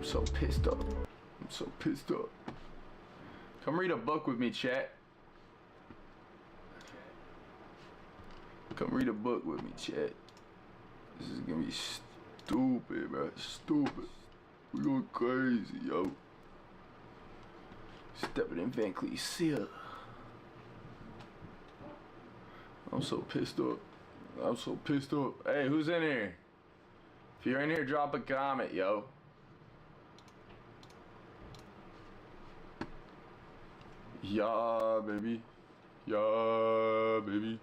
I'm so pissed off. I'm so pissed off. Come read a book with me, chat. Come read a book with me, chat. This is gonna be stupid, bro. Stupid. We going crazy, yo. Stepping in Van Cleef Seal. I'm so pissed off. I'm so pissed off. Hey, who's in here? If you're in here, drop a comment, yo. Yeah, baby. Yeah, baby.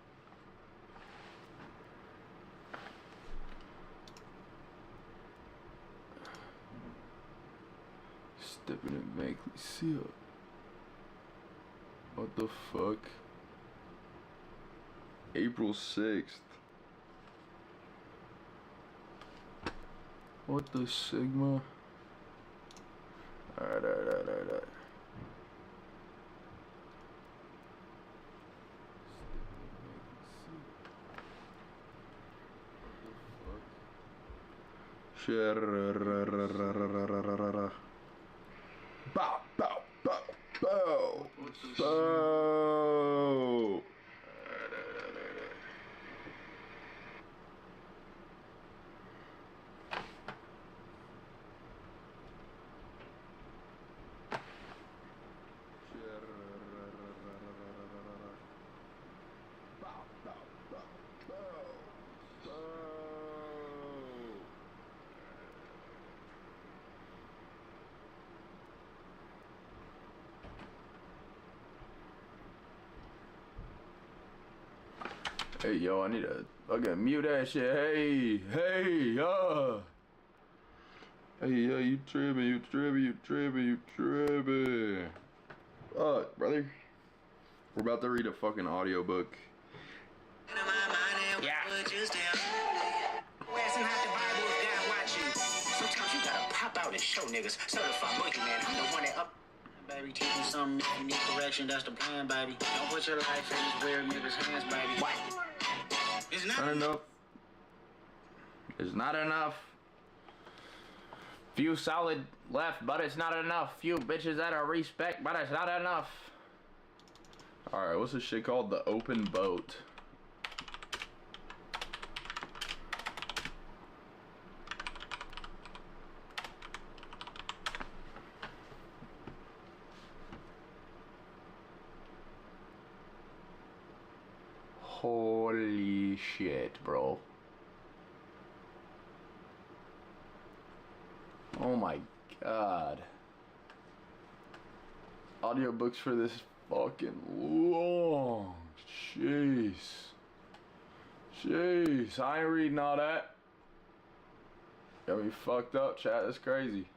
Stepping in Van Cleef Seal. What the fuck? April 6th. What the Sigma? Alright. Bow, bow, bow, bow, bow. Hey, yo, I need to fucking mute that shit. Hey, you tripping. Fuck, brother. We're about to read a fucking audiobook. Yeah. Sometimes you gotta pop out and show niggas. Certified boogeyman, I'm the one that up. Baby, teach me something if you need correction, that's the plan, baby. Don't put your life in these weird niggas' hands, baby. What? It's not enough. It's not enough. Few solid left, but it's not enough. Few bitches that are respect, but it's not enough. Alright, what's this shit called? The Open Boat. Holy shit, bro. Oh my god. Audiobooks for this fucking long. Jeez. I ain't reading all that. Got me fucked up, chat. That's crazy.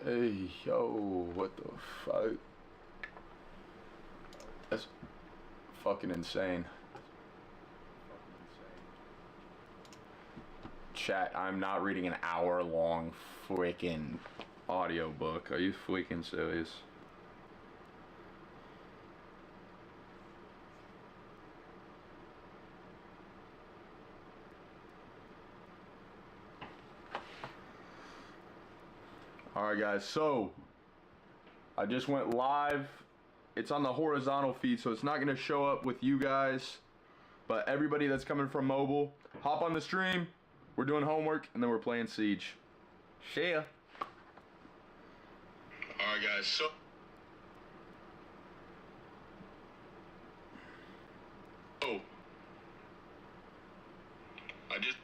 Hey, yo, what the fuck? That's fucking insane. Chat, I'm not reading an hour-long freaking audiobook. Are you freaking serious? Alright guys, so I just went live. It's on the horizontal feed, so it's not going to show up with you guys. But everybody that's coming from mobile, hop on the stream. We're doing homework, and then we're playing Siege. See ya. Alright guys, so... Oh. I just...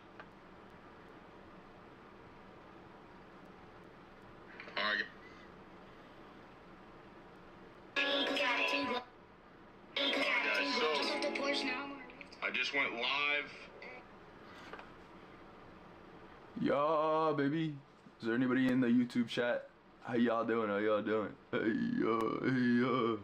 Alright. I just went live. Yeah, baby. Is there anybody in the YouTube chat? How y'all doing? Hey, yo.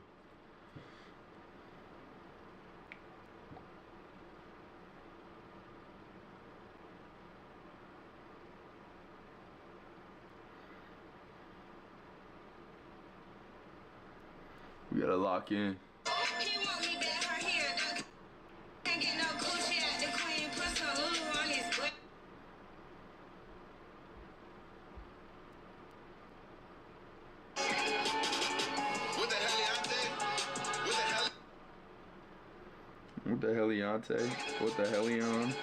We gotta lock in. Heliante? What the Helion?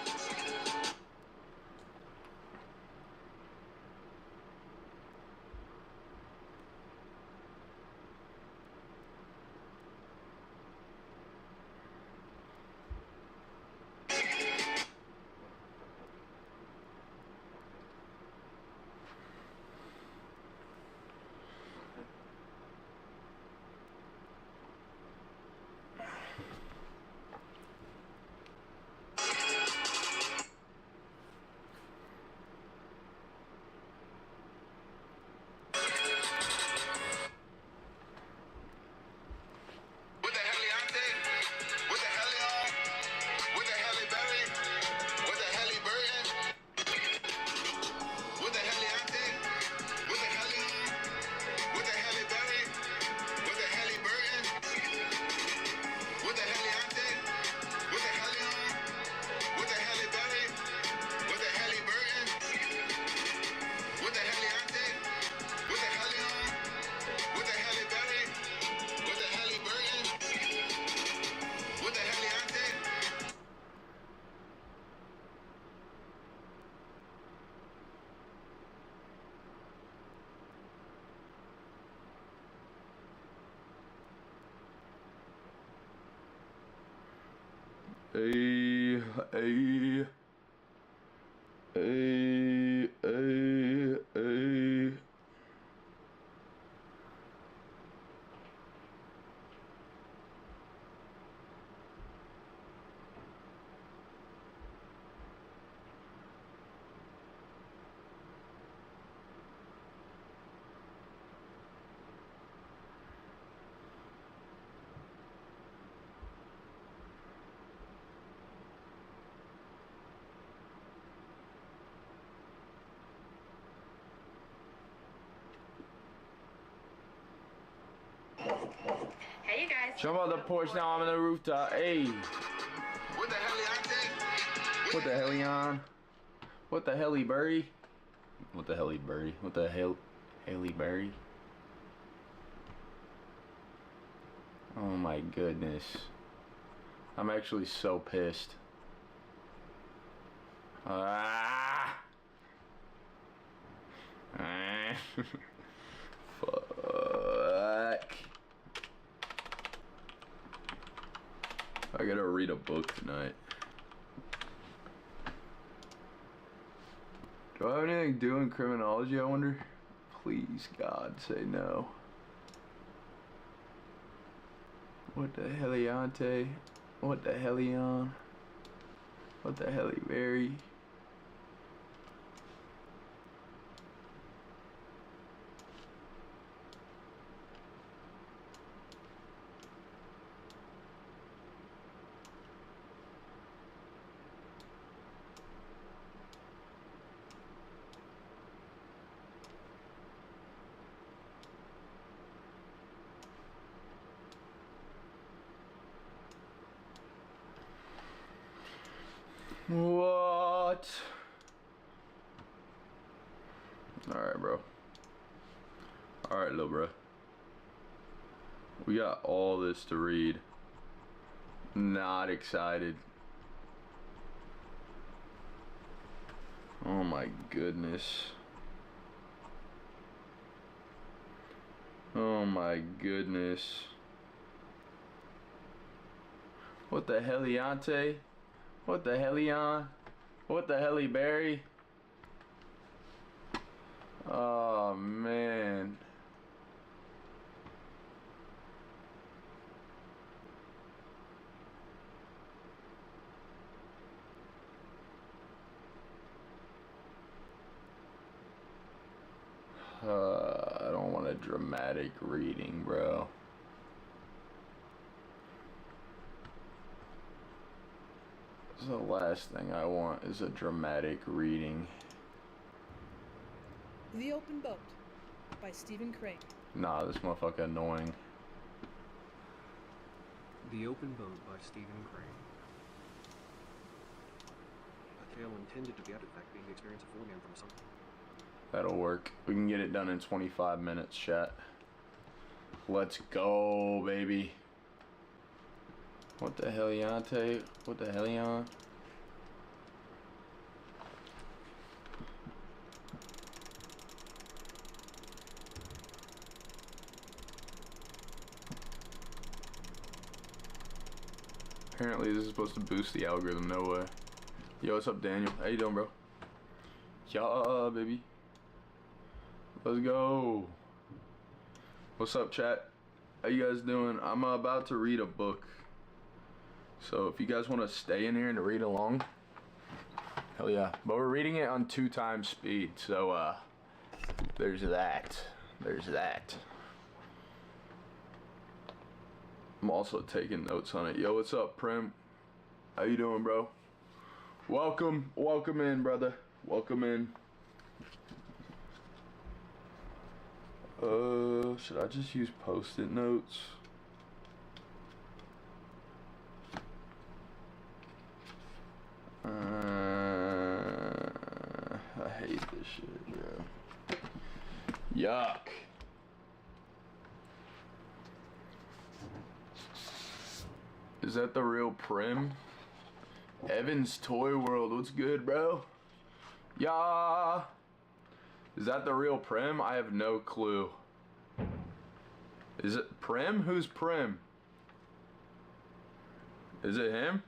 Hey, hey, hey, hey, hey. Hey, you guys. Jump on the porch now, I'm on the rooftop. Hey. What the Heliante? What the Helion? What the Helly Berry? What the Helly Berry? What the hell? Haley Berry? Oh my goodness. I'm actually so pissed. Ah! Ah. Fuck. I gotta read a book tonight. Do I have anything to do in criminology, I wonder? Please, God, say no. What the Heliante? What the Helion? What the Heliberry? What? Alright, bro. Alright, little bro. We got all this to read. Not excited. Oh my goodness. Oh my goodness. What the Heliante? What the Helion? What the Heliberry? Oh man. I don't want a dramatic reading, bro. The last thing I want is a dramatic reading. The Open Boat by Stephen Crane. Nah, this motherfucker annoying. The Open Boat by Stephen Crane. A tale intended to be affecting the experience of 4 men from some. That'll work. We can get it done in 25 minutes, chat. Let's go, baby. What the hell, Yante? What the hell, Yon? Apparently this is supposed to boost the algorithm, no way. Yo, what's up, Daniel? How you doing, bro? Yeah, baby. Let's go. What's up, chat? How you guys doing? I'm about to read a book. So if you guys want to stay in here and read along, hell yeah. But we're reading it on 2 times speed, so there's that. There's that. I'm also taking notes on it. Yo, what's up, Prim? How you doing, bro? Welcome in, brother. Welcome in. Should I just use post-it notes? I hate this shit, bro. Yuck. Is that the real Prim? Evan's Toy World, what's good, bro? Yeah. Is that the real Prim? I have no clue. Is it Prim? Who's Prim? Is it him?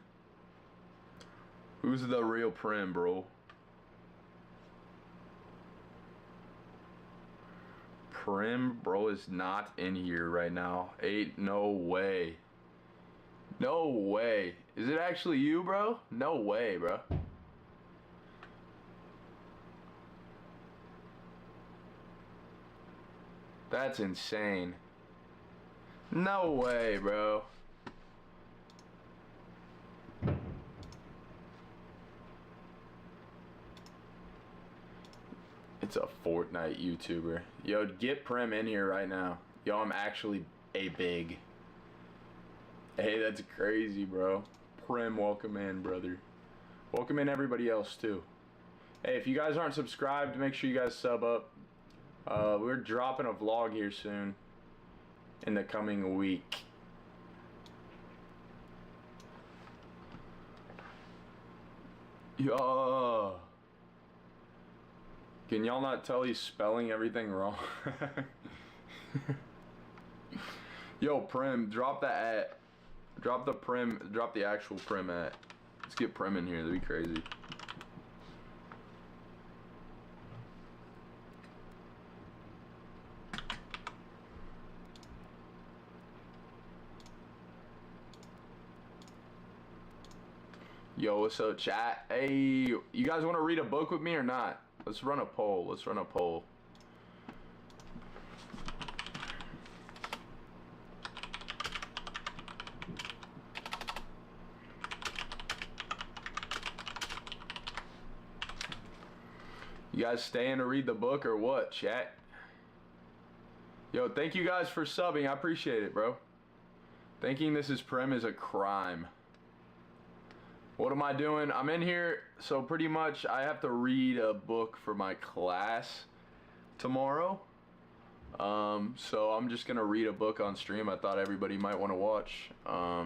Who's the real Prim, bro? Prim, bro, is not in here right now. Ain't no way. No way. Is it actually you, bro? No way, bro. That's insane. No way, bro. It's a Fortnite YouTuber. Yo, get Prim in here right now. Yo, I'm actually a big. Hey, that's crazy, bro. Prim, welcome in, brother. Welcome in everybody else, too. Hey, if you guys aren't subscribed, make sure you guys sub up. We're dropping a vlog here soon. In the coming week. Yeah. Can y'all not tell he's spelling everything wrong? Yo, Prim, drop the at. Drop the Prim, drop the actual Prim at. Let's get Prim in here, that'd be crazy. Yo, what's up, chat? Hey, you guys want to read a book with me or not? Let's run a poll. Let's run a poll. You guys staying to read the book or what, chat? Yo, thank you guys for subbing. I appreciate it, bro. Thinking this is Prim is a crime. What am I doing? I'm in here, so pretty much I have to read a book for my class tomorrow. So I'm just gonna read a book on stream. I thought everybody might want to watch.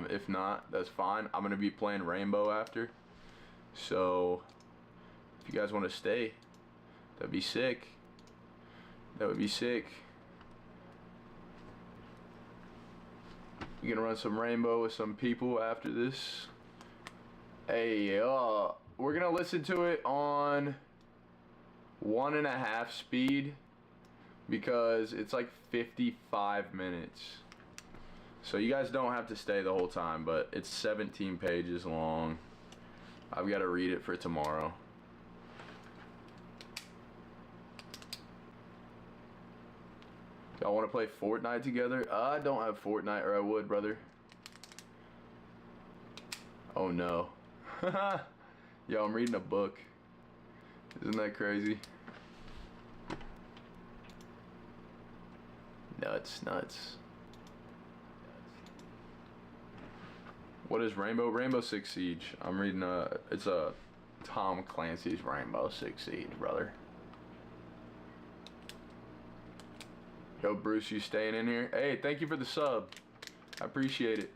If not, that's fine. I'm gonna be playing Rainbow after. So if you guys want to stay, that'd be sick. That would be sick. You're gonna run some Rainbow with some people after this. Hey, we're gonna listen to it on 1.5 speed because it's like 55 minutes. So you guys don't have to stay the whole time, but it's 17 pages long. I've got to read it for tomorrow. Y'all want to play Fortnite together? I don't have Fortnite, or I would, brother. Oh no. Yo, I'm reading a book. Isn't that crazy? Nuts, nuts. What is Rainbow? Rainbow Six Siege. I'm reading it's a Tom Clancy's Rainbow Six Siege, brother. Yo, Bruce, you staying in here? Hey, thank you for the sub. I appreciate it.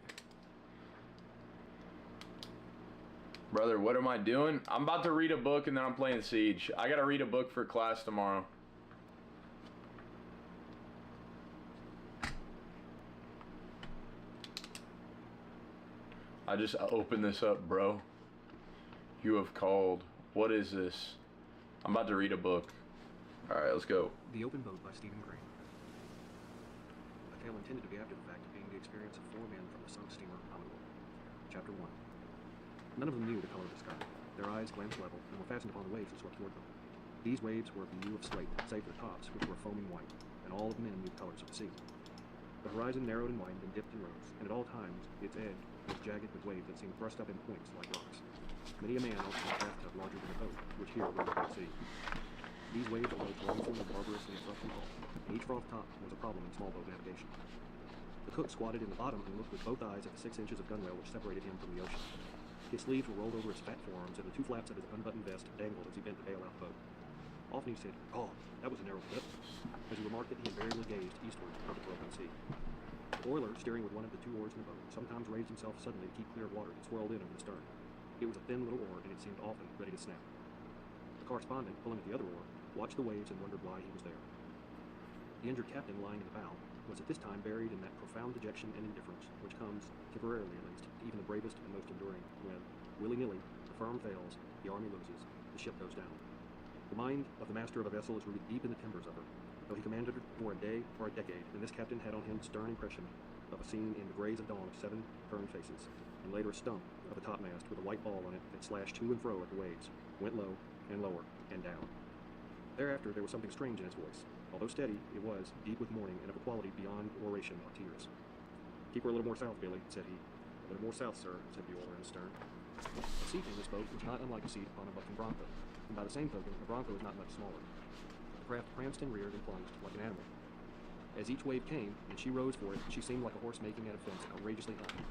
Brother, what am I doing? I'm about to read a book and then I'm playing Siege. I gotta read a book for class tomorrow. I just opened this up, bro. You have called. What is this? I'm about to read a book. Alright, let's go. The Open Boat by Stephen Crane. A tale intended to be after the fact being the experience of 4 men from the sunk steamer Commodore. Chapter 1. None of them knew the color of the sky. Their eyes glanced level and were fastened upon the waves that swept toward them. These waves were of the hue of slate, save for the tops, which were foaming white, and all of the men knew the colors of the sea. The horizon narrowed and widened and dipped and rose, and at all times its edge was jagged with waves that seemed thrust up in points like rocks. Many a man also had a bathtub larger than a boat, which here rode out at sea. These waves arose wrongful and barbarously abruptly tall, and each froth top was a problem in small boat navigation. The cook squatted in the bottom and looked with both eyes at the 6 inches of gunwale which separated him from the ocean. His sleeves were rolled over his fat forearms, and the 2 flaps of his unbuttoned vest dangled as he bent to bail out the boat. Often he said, "God, that was a narrow clip," as he remarked that he invariably gazed eastward toward the broken sea. The oiler, steering with one of the 2 oars in the boat, sometimes raised himself suddenly to keep clear of water that swirled in over the stern. It was a thin little oar, and it seemed often ready to snap. The correspondent, pulling at the other oar, watched the waves and wondered why he was there. The injured captain, lying in the bow, was at this time buried in that profound dejection and indifference which comes, temporarily at least, to even the bravest and most enduring, when, willy-nilly, the firm fails, the army loses, the ship goes down. The mind of the master of a vessel is rooted deep in the timbers of her. Though he commanded her for a day or a decade, and this captain had on him stern impression of a scene in the grays of dawn of 7 turned faces, and later a stump of a topmast with a white ball on it that slashed to and fro at the waves, went low and lower and down. Thereafter there was something strange in his voice. Although steady, it was deep with mourning and of a quality beyond oration or tears. "Keep her a little more south, Billy," said he. "A little more south, sir," said the oiler in the stern. The seat in this boat was not unlike a seat upon a bucking bronco, and by the same token, a bronco is not much smaller. The craft pranced and reared and plunged like an animal. As each wave came, and she rose for it, she seemed like a horse making at a fence outrageously high.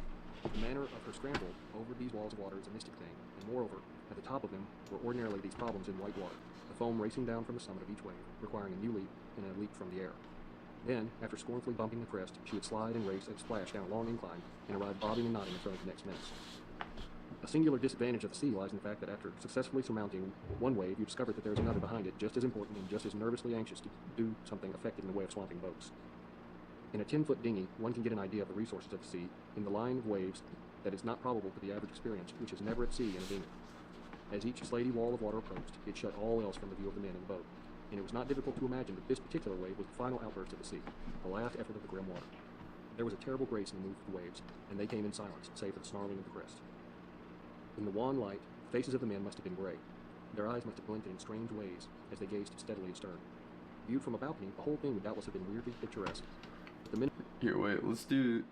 The manner of her scramble over these walls of water is a mystic thing, and moreover, at the top of them were ordinarily these problems in white water, the foam racing down from the summit of each wave, requiring a new leap and a leap from the air. Then, after scornfully bumping the crest, she would slide and race and splash down a long incline, and arrive bobbing and nodding in front of the next menace. A singular disadvantage of the sea lies in the fact that after successfully surmounting one wave, you discover that there is another behind it just as important and just as nervously anxious to do something effective in the way of swamping boats. In a 10-foot dinghy, one can get an idea of the resources of the sea in the line of waves that is not probable to the average experience, which is never at sea in a dinghy. As each slaty wall of water approached, it shut all else from the view of the men in the boat, and it was not difficult to imagine that this particular wave was the final outburst of the sea, the last effort of the grim water. There was a terrible grace in the move of the waves, and they came in silence, save for the snarling of the crest. In the wan light, the faces of the men must have been gray. Their eyes must have glinted in strange ways as they gazed steadily astern. Viewed from a balcony, the whole thing would doubtless have been weirdly picturesque. But the men Here, wait, let's do...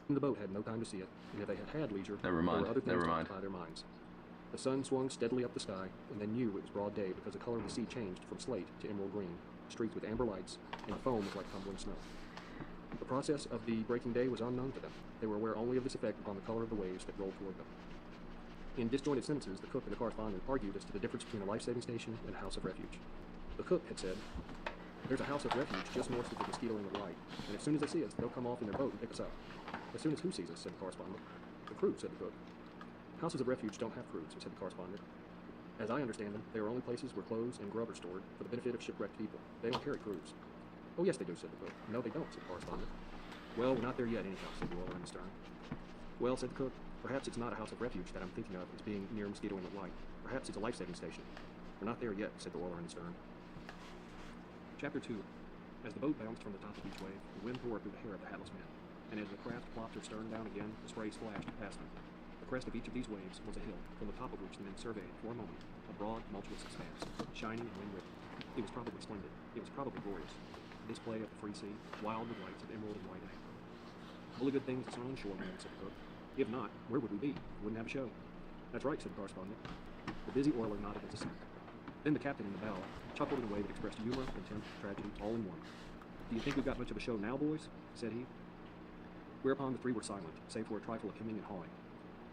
in the boat had no time to see it, and if they had had leisure, Never mind, there were other things never to mind. occupy their minds. The sun swung steadily up the sky, and they knew it was broad day because the color of the sea changed from slate to emerald green, streaked with amber lights, and the foam was like tumbling snow. The process of the breaking day was unknown to them. They were aware only of this effect upon the color of the waves that rolled toward them. In disjointed sentences, the cook and the correspondent argued as to the difference between a life-saving station and a house of refuge. The cook had said, "There's a house of refuge just north of the Mosquito Ring of Light, and as soon as they see us, they'll come off in their boat and pick us up." "As soon as who sees us?" said the correspondent. "The crew," said the cook. "Houses of refuge don't have crews," said the correspondent. "As I understand them, they are only places where clothes and grub are stored for the benefit of shipwrecked people. They don't carry crews." "Oh, yes, they do," said the cook. "No, they don't," said the correspondent. "Well, we're not there yet, anyhow," said the oiler in the stern. "Well," said the cook, "perhaps it's not a house of refuge that I'm thinking of as being near Mosquito Inlet Light. Perhaps it's a life-saving station." "We're not there yet," said the oiler in the stern. Chapter 2. As the boat bounced from the top of each wave, the wind tore through the hair of the hatless men, and as the craft plopped her stern down again, the spray splashed past them. The crest of each of these waves was a hill, from the top of which the men surveyed, for a moment, a broad, tumultuous expanse, shining and wind-whipped. It was probably splendid. It was probably glorious. A display of the free sea, wild with lights of emerald and white and amber. "Full of good things that's on shore, man," said the cook. "If not, where would we be? We wouldn't have a show." "That's right," said the correspondent. The busy oiler nodded his assent. Then the captain in the bow chuckled in a way that expressed humor, contempt, tragedy, all in one. "Do you think we've got much of a show now, boys?" said he. Whereupon the 3 were silent, save for a trifle of hemming and hawing.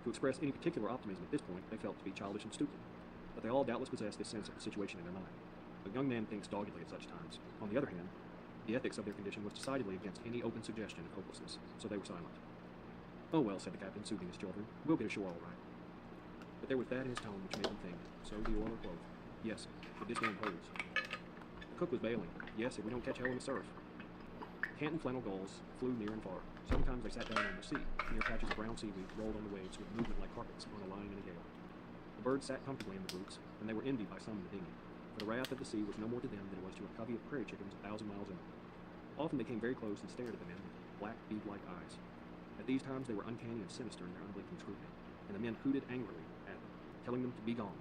To express any particular optimism at this point they felt to be childish and stupid, but they all doubtless possessed this sense of the situation in their mind. A young man thinks doggedly at such times. On the other hand, the ethics of their condition was decidedly against any open suggestion of hopelessness, so they were silent. "Oh well," said the captain, soothing his children, "we'll get ashore all right." But there was that in his tone which made them think. So the oiler quoth, "Yes, but this wind holds." The cook was bailing. "Yes, if we don't catch hell in the surf." Canton flannel gulls flew near and far. Sometimes they sat down on the sea, near patches of brown seaweed rolled on the waves with movement like carpets on a line in a gale. The birds sat comfortably in the groups, and they were envied by some in the dinghy, for the wrath of the sea was no more to them than it was to a covey of prairie chickens 1,000 miles inland. Often they came very close and stared at the men with black, bead-like eyes. At these times they were uncanny and sinister in their unblinking scrutiny, and the men hooted angrily at them, telling them to be gone.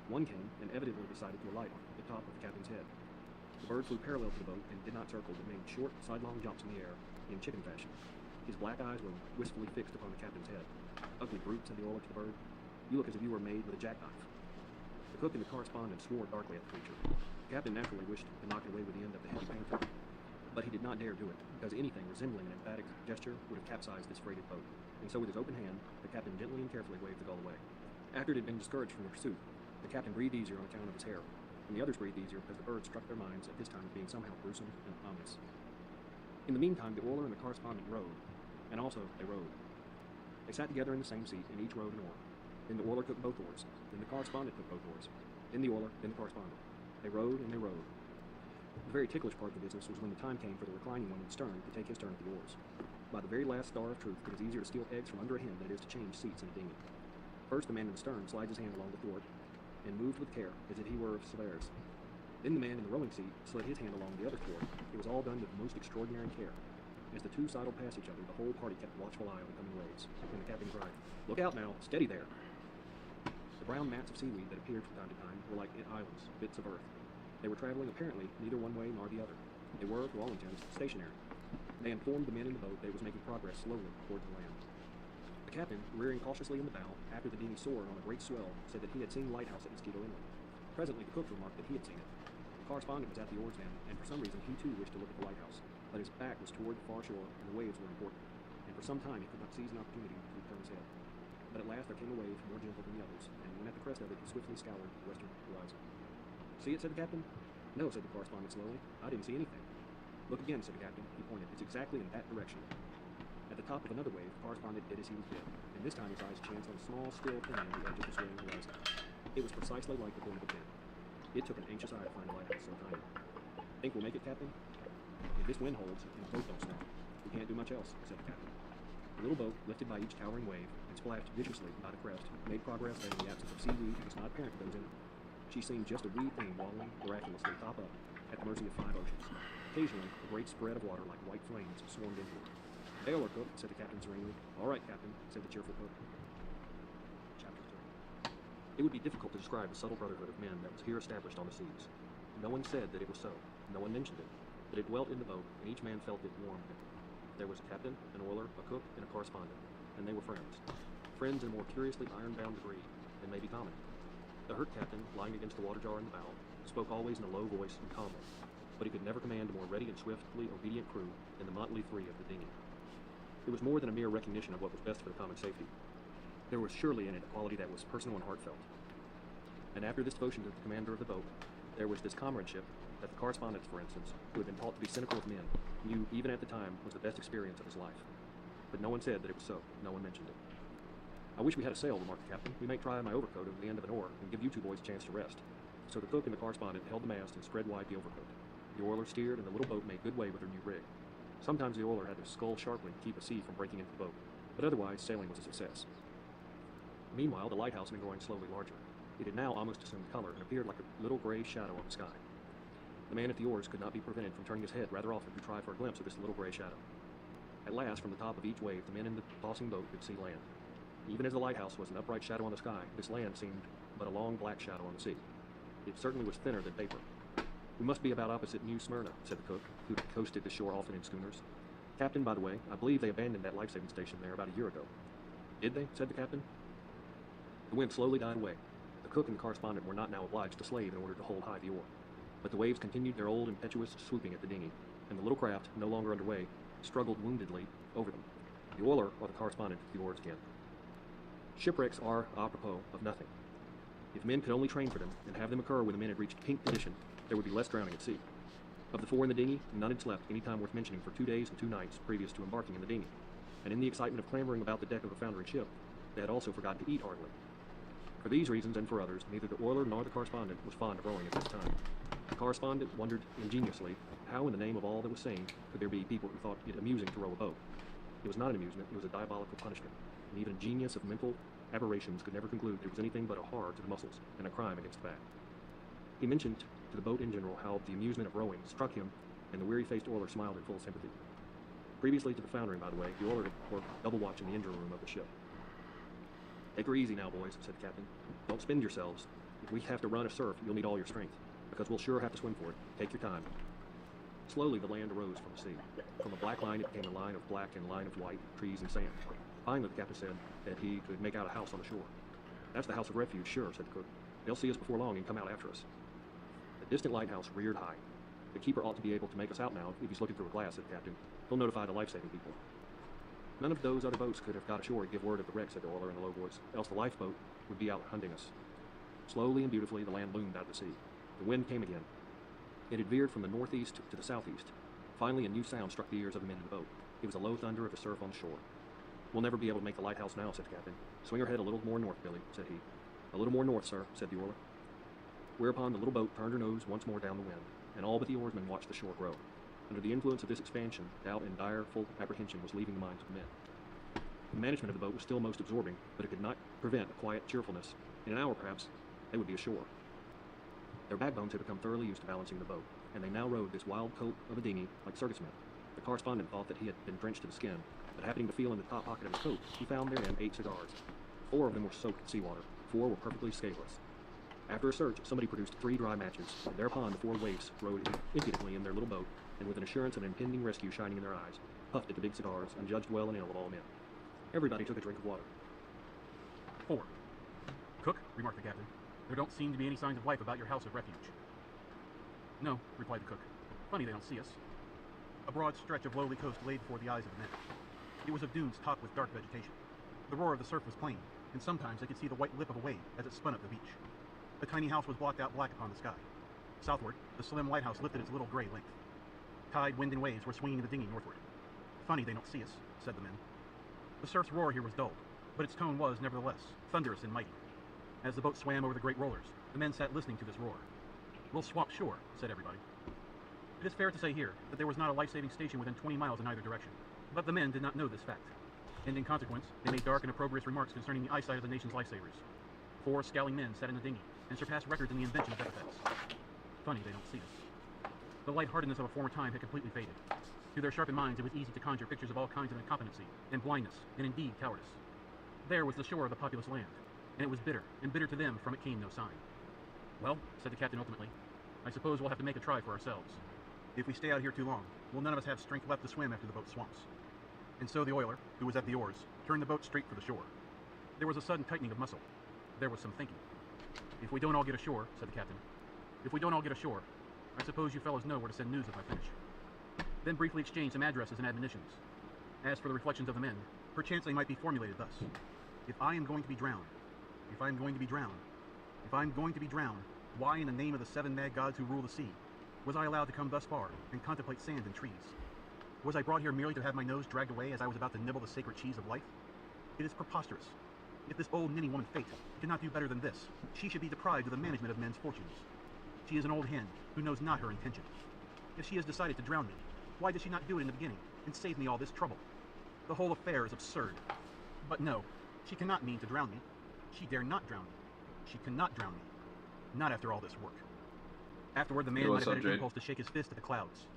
One came and evidently decided to alight on the top of the captain's head. The bird flew parallel to the boat and did not circle, but made short, sidelong jumps in the air in chicken fashion. His black eyes were wistfully fixed upon the captain's head. "Ugly brute," said the oiler to the bird. "You look as if you were made with a jackknife." The cook and the correspondent swore darkly at the creature. The captain naturally wished to knock it away with the end of the heavy panther, but he did not dare do it, because anything resembling an emphatic gesture would have capsized this freighted boat. And so with his open hand, the captain gently and carefully waved the gull away. After it had been discouraged from the pursuit, the captain breathed easier on account of his hair, and the others breathed easier because the bird struck their minds at this time as being somehow gruesome and ominous. In the meantime, the oiler and the correspondent rowed, and also they rowed. They sat together in the same seat, and each rowed an oar. Then the oiler took both oars, then the correspondent took both oars, then the oiler, then the correspondent. They rowed and they rowed. The very ticklish part of the business was when the time came for the reclining one in the stern to take his turn at the oars. By the very last star of truth, it is easier to steal eggs from under a hen than it is to change seats in a dinghy. First, the man in the stern slides his hand along the thwart, and moved with care, as if he were of Solaris. Then the man in the rowing seat slid his hand along the other thwart. It was all done with most extraordinary care. As the two sidled past each other, the whole party kept a watchful eye on the coming waves, and the captain cried, "Look out now! Steady there!" The brown mats of seaweed that appeared from time to time were like islands, bits of earth. They were traveling apparently neither one way nor the other. They were, to all intents, stationary. They informed the men in the boat that it was making progress slowly toward the land. The captain, rearing cautiously in the bow, after the dinghy soared on a great swell, said that he had seen the lighthouse at Mosquito Inlet. Presently the cook remarked that he had seen it. The correspondent was at the oars then, and for some reason he too wished to look at the lighthouse, but his back was toward the far shore, and the waves were important, and for some time he could not seize an opportunity to turn his head. But at last there came a wave more gentle than the others, and when at the crest of it, he swiftly scoured the western horizon. "See it?" said the captain. "No," said the correspondent slowly. "I didn't see anything." "Look again," said the captain. He pointed. "It's exactly in that direction." At the top of another wave, the correspondent did as he was bid, and this time his eyes chanced on a small, still thing on the edge of the swaying horizon. It was precisely like the point of a pin. It took an anxious eye to find a lighthouse so tiny. "Think we'll make it, Captain?" "If this wind holds, and the boat don't stop, we can't do much else," said the captain. The little boat, lifted by each towering wave, and splashed viciously by the crest, made progress that in the absence of seaweed was not apparent to those in it. She seemed just a wee thing waddling miraculously top up, at the mercy of 5 oceans. Occasionally, a great spread of water like white flames swarmed into her. "Bail her, cook," said the captain serenely. "All right, Captain," said the cheerful cook. Chapter 3. It would be difficult to describe the subtle brotherhood of men that was here established on the seas. No one said that it was so, no one mentioned it, but it dwelt in the boat, and each man felt it warm him. There was a captain, an oiler, a cook, and a correspondent, and they were friends. Friends in a more curiously iron-bound degree than may be common. The hurt captain, lying against the water jar in the bow, spoke always in a low voice and calmly, but he could never command a more ready and swiftly obedient crew than the motley three of the dinghy. It was more than a mere recognition of what was best for the common safety. There was surely in it a quality that was personal and heartfelt. And after this devotion to the commander of the boat, there was this comradeship that the correspondent, for instance, who had been taught to be cynical of men, knew even at the time was the best experience of his life. But no one said that it was so. No one mentioned it. "I wish we had a sail," remarked the captain. "We might try my overcoat over the end of an oar and give you two boys a chance to rest." So the cook and the correspondent held the mast and spread wide the overcoat. The oiler steered, and the little boat made good way with her new rig. Sometimes the oiler had to scull sharply to keep a sea from breaking into the boat, but otherwise sailing was a success. Meanwhile, the lighthouse had been growing slowly larger. It had now almost assumed color and appeared like a little gray shadow on the sky. The man at the oars could not be prevented from turning his head rather often to try for a glimpse of this little gray shadow. At last, from the top of each wave, the men in the tossing boat could see land. Even as the lighthouse was an upright shadow on the sky, this land seemed but a long black shadow on the sea. It certainly was thinner than paper. "We must be about opposite New Smyrna," said the cook, who had coasted the shore often in schooners. "Captain, by the way, I believe they abandoned that life-saving station there about a year ago." "Did they?" said the captain. The wind slowly died away. The cook and the correspondent were not now obliged to slave in order to hold high the oar. But the waves continued their old impetuous swooping at the dinghy, and the little craft, no longer under way, struggled woundedly over them. The oiler or the correspondent took the oars again. Shipwrecks are, apropos, of nothing. If men could only train for them, and have them occur when the men had reached pink condition, there would be less drowning at sea. Of the 4 in the dinghy, none had slept any time worth mentioning for 2 days and 2 nights previous to embarking in the dinghy, and in the excitement of clambering about the deck of a foundering ship, they had also forgotten to eat heartily. For these reasons and for others, neither the oiler nor the correspondent was fond of rowing at this time. The correspondent wondered ingeniously how in the name of all that was sane could there be people who thought it amusing to row a boat. It was not an amusement, it was a diabolical punishment, and even a genius of mental aberrations could never conclude that it was anything but a horror to the muscles and a crime against the back. He mentioned to the boat in general how the amusement of rowing struck him, and the weary-faced oiler smiled in full sympathy. Previously to the foundering, by the way, the oiler had worked double watch in the engine room of the ship. "Take her easy now, boys," said the captain. "Don't spend yourselves. If we have to run a surf, you'll need all your strength, because we'll sure have to swim for it. Take your time." Slowly the land arose from the sea. From a black line it became a line of black and a line of white, trees and sand. Finally the captain said that he could make out a house on the shore. "That's the house of refuge, sure," said the cook. "They'll see us before long and come out after us." The distant lighthouse reared high. "The keeper ought to be able to make us out now if he's looking through a glass," said the captain. "He'll notify the life-saving people." "None of those other boats could have got ashore to give word of the wreck," said the oiler in a low voice, "else the lifeboat would be out hunting us." Slowly and beautifully the land loomed out of the sea. The wind came again. It had veered from the northeast to the southeast. Finally a new sound struck the ears of the men in the boat. It was the low thunder of the surf on shore. "We'll never be able to make the lighthouse now," said the captain. "Swing her head a little more north, Billy," said he. "A little more north, sir," said the oiler. Whereupon the little boat turned her nose once more down the wind, and all but the oarsmen watched the shore grow. Under the influence of this expansion, doubt and direful apprehension was leaving the minds of the men. The management of the boat was still most absorbing, but it could not prevent a quiet cheerfulness. In an hour, perhaps, they would be ashore. Their backbones had become thoroughly used to balancing the boat, and they now rode this wild coat of a dinghy like circus men. The correspondent thought that he had been drenched to the skin, but happening to feel in the top pocket of his coat, he found therein 8 cigars. 4 of them were soaked with seawater, 4 were perfectly scatheless. After a search, somebody produced 3 dry matches, and thereupon the 4 waifs rode impudently in their little boat, and with an assurance of impending rescue shining in their eyes, puffed at the big cigars, and judged well and ill of all men. Everybody took a drink of water. 4. "Cook," remarked the captain, "there don't seem to be any signs of life about your house of refuge." "No," replied the cook. "Funny they don't see us." A broad stretch of lowly coast lay before the eyes of the men. It was of dunes topped with dark vegetation. The roar of the surf was plain, and sometimes they could see the white lip of a wave as it spun up the beach. The tiny house was blocked out black upon the sky. Southward, the slim lighthouse lifted its little gray length. Tide, wind, and waves were swinging the dinghy northward. "Funny they don't see us," said the men. The surf's roar here was dulled, but its tone was, nevertheless, thunderous and mighty. As the boat swam over the great rollers, the men sat listening to this roar. "We'll swap shore," said everybody. It is fair to say here that there was not a life-saving station within 20 miles in either direction, but the men did not know this fact, and in consequence, they made dark and opprobrious remarks concerning the eyesight of the nation's lifesavers. 4 scowling men sat in the dinghy and surpassed records in the invention of epithets. "Funny they don't see us." The lightheartedness of a former time had completely faded. To their sharpened minds it was easy to conjure pictures of all kinds of incompetency and blindness, and indeed cowardice. There was the shore of the populous land, and it was bitter, and bitter to them from it came no sign. "Well," said the captain ultimately, "I suppose we'll have to make a try for ourselves. If we stay out here too long, we'll none of us have strength left to swim after the boat swamps." And so the oiler, who was at the oars, turned the boat straight for the shore. There was a sudden tightening of muscle. There was some thinking. "If we don't all get ashore," said the captain, "if we don't all get ashore, I suppose you fellows know where to send news if I finish." Then briefly exchanged some addresses and admonitions. As for the reflections of the men, perchance they might be formulated thus: "If I am going to be drowned, if I am going to be drowned, if I am going to be drowned, why in the name of the 7 mad gods who rule the sea was I allowed to come thus far and contemplate sand and trees? Was I brought here merely to have my nose dragged away as I was about to nibble the sacred cheese of life? It is preposterous. If this old ninny woman Fate cannot do better than this, she should be deprived of the management of men's fortunes. She is an old hen who knows not her intention. If she has decided to drown me, why did she not do it in the beginning and save me all this trouble? The whole affair is absurd. But no, she cannot mean to drown me. She dare not drown me. She cannot drown me. Not after all this work." Afterward, the man might have had an impulse to shake his fist at the clouds.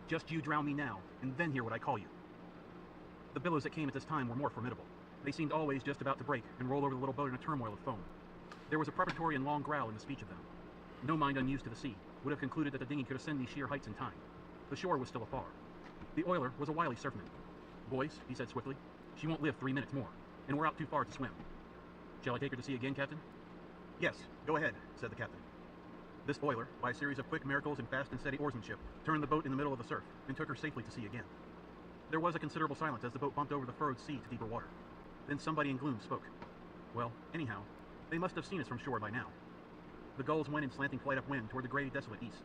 "Just you drown me now, and then hear what I call you." The billows that came at this time were more formidable. They seemed always just about to break and roll over the little boat in a turmoil of foam. There was a preparatory and long growl in the speech of them. No mind unused to the sea would have concluded that the dinghy could ascend these sheer heights in time. The shore was still afar. The oiler was a wily surfman. "Boys," he said swiftly, "she won't live 3 minutes more, and we're out too far to swim. Shall I take her to sea again, Captain?" "Yes, go ahead," said the captain. This oiler, by a series of quick miracles and fast and steady oarsmanship, turned the boat in the middle of the surf and took her safely to sea again. There was a considerable silence as the boat bumped over the furrowed sea to deeper water. Then somebody in gloom spoke. "Well, anyhow, they must have seen us from shore by now." The gulls went in slanting flight upwind toward the gray, desolate east.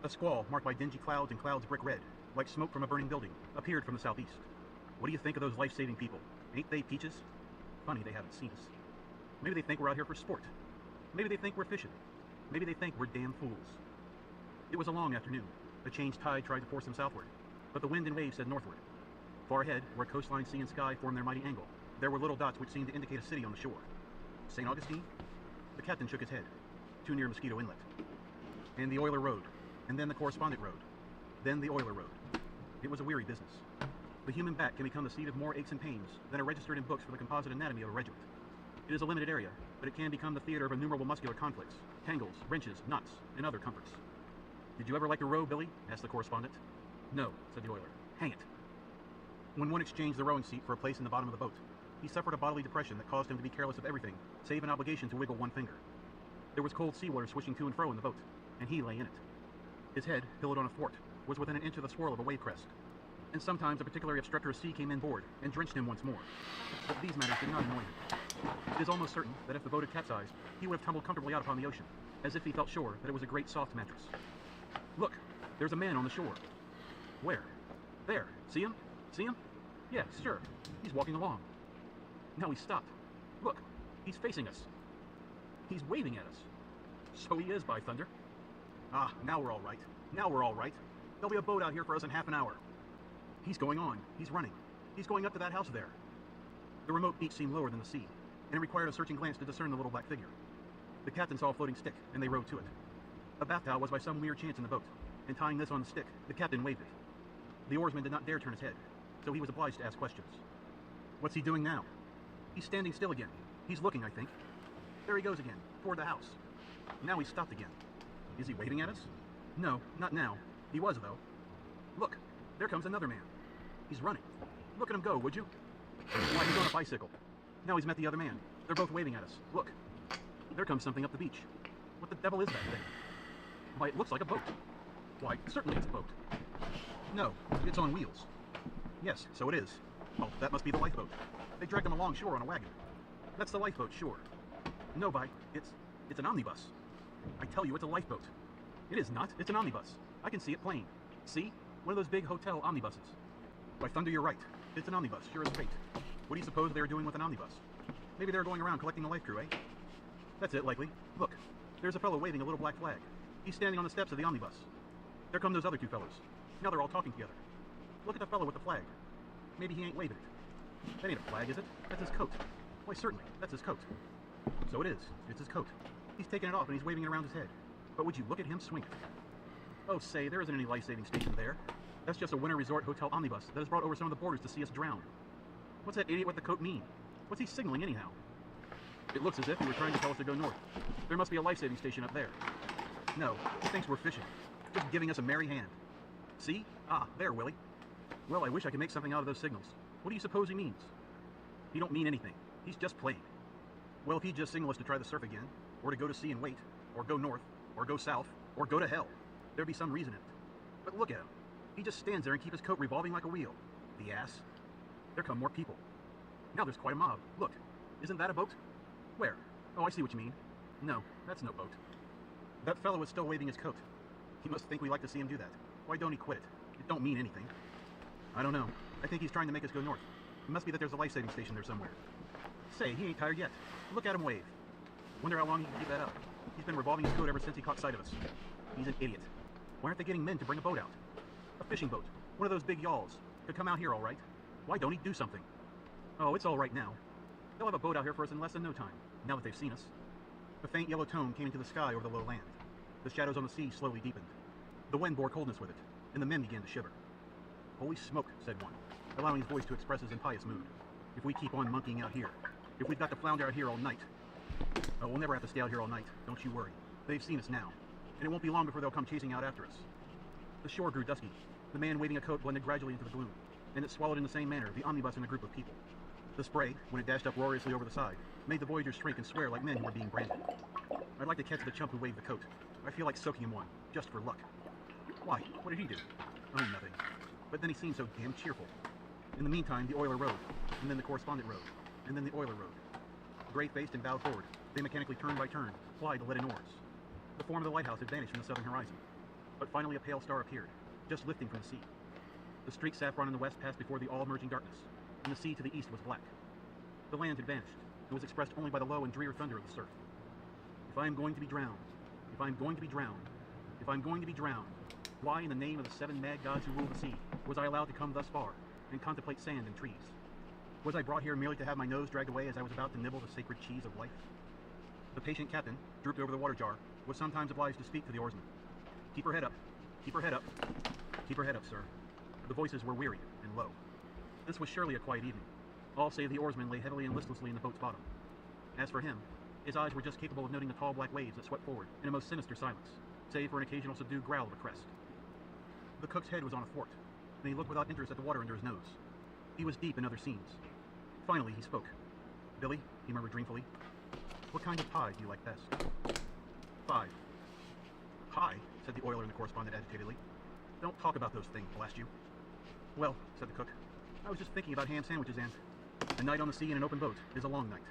A squall, marked by dingy clouds and clouds brick red, like smoke from a burning building, appeared from the southeast. "What do you think of those life-saving people? Ain't they peaches? Funny they haven't seen us." Maybe they think we're out here for sport. Maybe they think we're fishing. Maybe they think we're damn fools. It was a long afternoon. A changed tide tried to force them southward, but the wind and waves said northward. Far ahead, where coastline, sea, and sky formed their mighty angle, there were little dots which seemed to indicate a city on the shore. St. Augustine? The captain shook his head. Too near Mosquito Inlet. And the Oiler Road, and then the Correspondent Road, then the Oiler Road. It was a weary business. The human back can become the seat of more aches and pains than are registered in books for the composite anatomy of a regiment. It is a limited area, but it can become the theater of innumerable muscular conflicts, tangles, wrenches, knots, and other comforts. Did you ever like to row, Billy? Asked the correspondent. No, said the oiler. Hang it. When one exchanged the rowing seat for a place in the bottom of the boat, he suffered a bodily depression that caused him to be careless of everything, save an obligation to wiggle one finger. There was cold seawater swishing to and fro in the boat, and he lay in it. His head, pillowed on a thwart, was within an inch of the swirl of a wave crest, and sometimes a particularly obstreperous sea came inboard and drenched him once more. But these matters did not annoy him. It is almost certain that if the boat had capsized, he would have tumbled comfortably out upon the ocean, as if he felt sure that it was a great soft mattress. Look, there's a man on the shore. Where? There. See him? See him? Yes, sure. He's walking along. Now he's stopped. Look, he's facing us. He's waving at us. So he is, by thunder. Ah, now we're all right. Now we're all right. There'll be a boat out here for us in half an hour. He's going on. He's running. He's going up to that house there. The remote beach seemed lower than the sea, and it required a searching glance to discern the little black figure. The captain saw a floating stick, and they rowed to it. A bath towel was by some weird chance in the boat, and tying this on the stick, the captain waved it. The oarsman did not dare turn his head, so he was obliged to ask questions. What's he doing now? He's standing still again. He's looking, I think. There he goes again, toward the house. Now he's stopped again. Is he waving at us? No, not now. He was, though. Look, there comes another man. He's running. Look at him go, would you? Why, he's on a bicycle. Now he's met the other man. They're both waving at us. Look. There comes something up the beach. What the devil is that thing? Why, it looks like a boat. Why, certainly it's a boat. No, it's on wheels. Yes, so it is. Oh, that must be the lifeboat. They dragged him along shore on a wagon. That's the lifeboat, sure. No, it's an omnibus. I tell you, it's a lifeboat. It is not. It's an omnibus. I can see it plain. See? One of those big hotel omnibuses. By thunder, you're right. It's an omnibus, sure as fate. What do you suppose they were doing with an omnibus? Maybe they were going around collecting the life crew, eh? That's it, likely. Look, there's a fellow waving a little black flag. He's standing on the steps of the omnibus. There come those other two fellows. Now they're all talking together. Look at the fellow with the flag. Maybe he ain't waving it. That ain't a flag, is it? That's his coat. Why, certainly, that's his coat. So it is. It's his coat. He's taking it off and he's waving it around his head. But would you look at him swing it? Oh, say, there isn't any life-saving station there. That's just a winter resort hotel omnibus that has brought over some of the boarders to see us drown. What's that idiot with the coat mean? What's he signaling anyhow? It looks as if he were trying to tell us to go north. There must be a life-saving station up there. No, he thinks we're fishing. Just giving us a merry hand. See? Ah, there, Willie. Well, I wish I could make something out of those signals. What do you suppose he means? He don't mean anything. He's just playing. Well, if he'd just signal us to try the surf again, or to go to sea and wait, or go north, or go south, or go to hell, there'd be some reason in it. But look at him. He just stands there and keeps his coat revolving like a wheel. The ass. There come more people. Now there's quite a mob. Look, isn't that a boat? Where? Oh, I see what you mean. No, that's no boat. That fellow is still waving his coat. He must think we like to see him do that. Why don't he quit it? It don't mean anything. I don't know. I think he's trying to make us go north. It must be that there's a life-saving station there somewhere. Say, he ain't tired yet. Look at him wave. Wonder how long he can keep that up. He's been revolving his coat ever since he caught sight of us. He's an idiot. Why aren't they getting men to bring a boat out? A fishing boat. One of those big yawls. Could come out here all right. Why don't he do something? Oh, it's all right now. They'll have a boat out here for us in less than no time, now that they've seen us. A faint yellow tone came into the sky over the low land. The shadows on the sea slowly deepened. The wind bore coldness with it, and the men began to shiver. Holy smoke, said one, allowing his voice to express his impious mood. If we keep on monkeying out here, if we've got to flounder out here all night. Oh, we'll never have to stay out here all night, don't you worry. They've seen us now, and it won't be long before they'll come chasing out after us. The shore grew dusky. The man waving a coat blended gradually into the gloom, and it swallowed in the same manner the omnibus and a group of people. The spray, when it dashed up roariously over the side, made the voyagers shrink and swear like men who were being branded. I'd like to catch the chump who waved the coat. I feel like soaking him one, just for luck. Why? What did he do? Oh, nothing. But then he seemed so damn cheerful. In the meantime, the Oiler Road, and then the Correspondent Road, and then the Oiler Road. Gray-faced and bowed forward, they mechanically turn by turn plied the leaden oars. The form of the lighthouse had vanished from the southern horizon, but finally a pale star appeared, just lifting from the sea. The streaked saffron in the west passed before the all-merging darkness, and the sea to the east was black. The land had vanished, and was expressed only by the low and drear thunder of the surf. If I am going to be drowned, if I am going to be drowned, if I am going to be drowned, why in the name of the 7 mad gods who rule the sea was I allowed to come thus far and contemplate sand and trees? Was I brought here merely to have my nose dragged away as I was about to nibble the sacred cheese of life? The patient captain, drooped over the water jar, was sometimes obliged to speak to the oarsman. Keep her head up. Keep her head up. Keep her head up, sir. The voices were weary and low. This was surely a quiet evening. All save the oarsman lay heavily and listlessly in the boat's bottom. As for him, his eyes were just capable of noting the tall black waves that swept forward in a most sinister silence, save for an occasional subdued growl of a crest. The cook's head was on a thwart, and he looked without interest at the water under his nose. He was deep in other scenes. Finally, he spoke. "Billy," he murmured dreamfully, "what kind of pie do you like best?" 5. "Pie," said the oiler and the correspondent agitatedly. "Don't talk about those things, blast you." "Well," said the cook, "I was just thinking about ham sandwiches and a night on the sea in an open boat is a long night."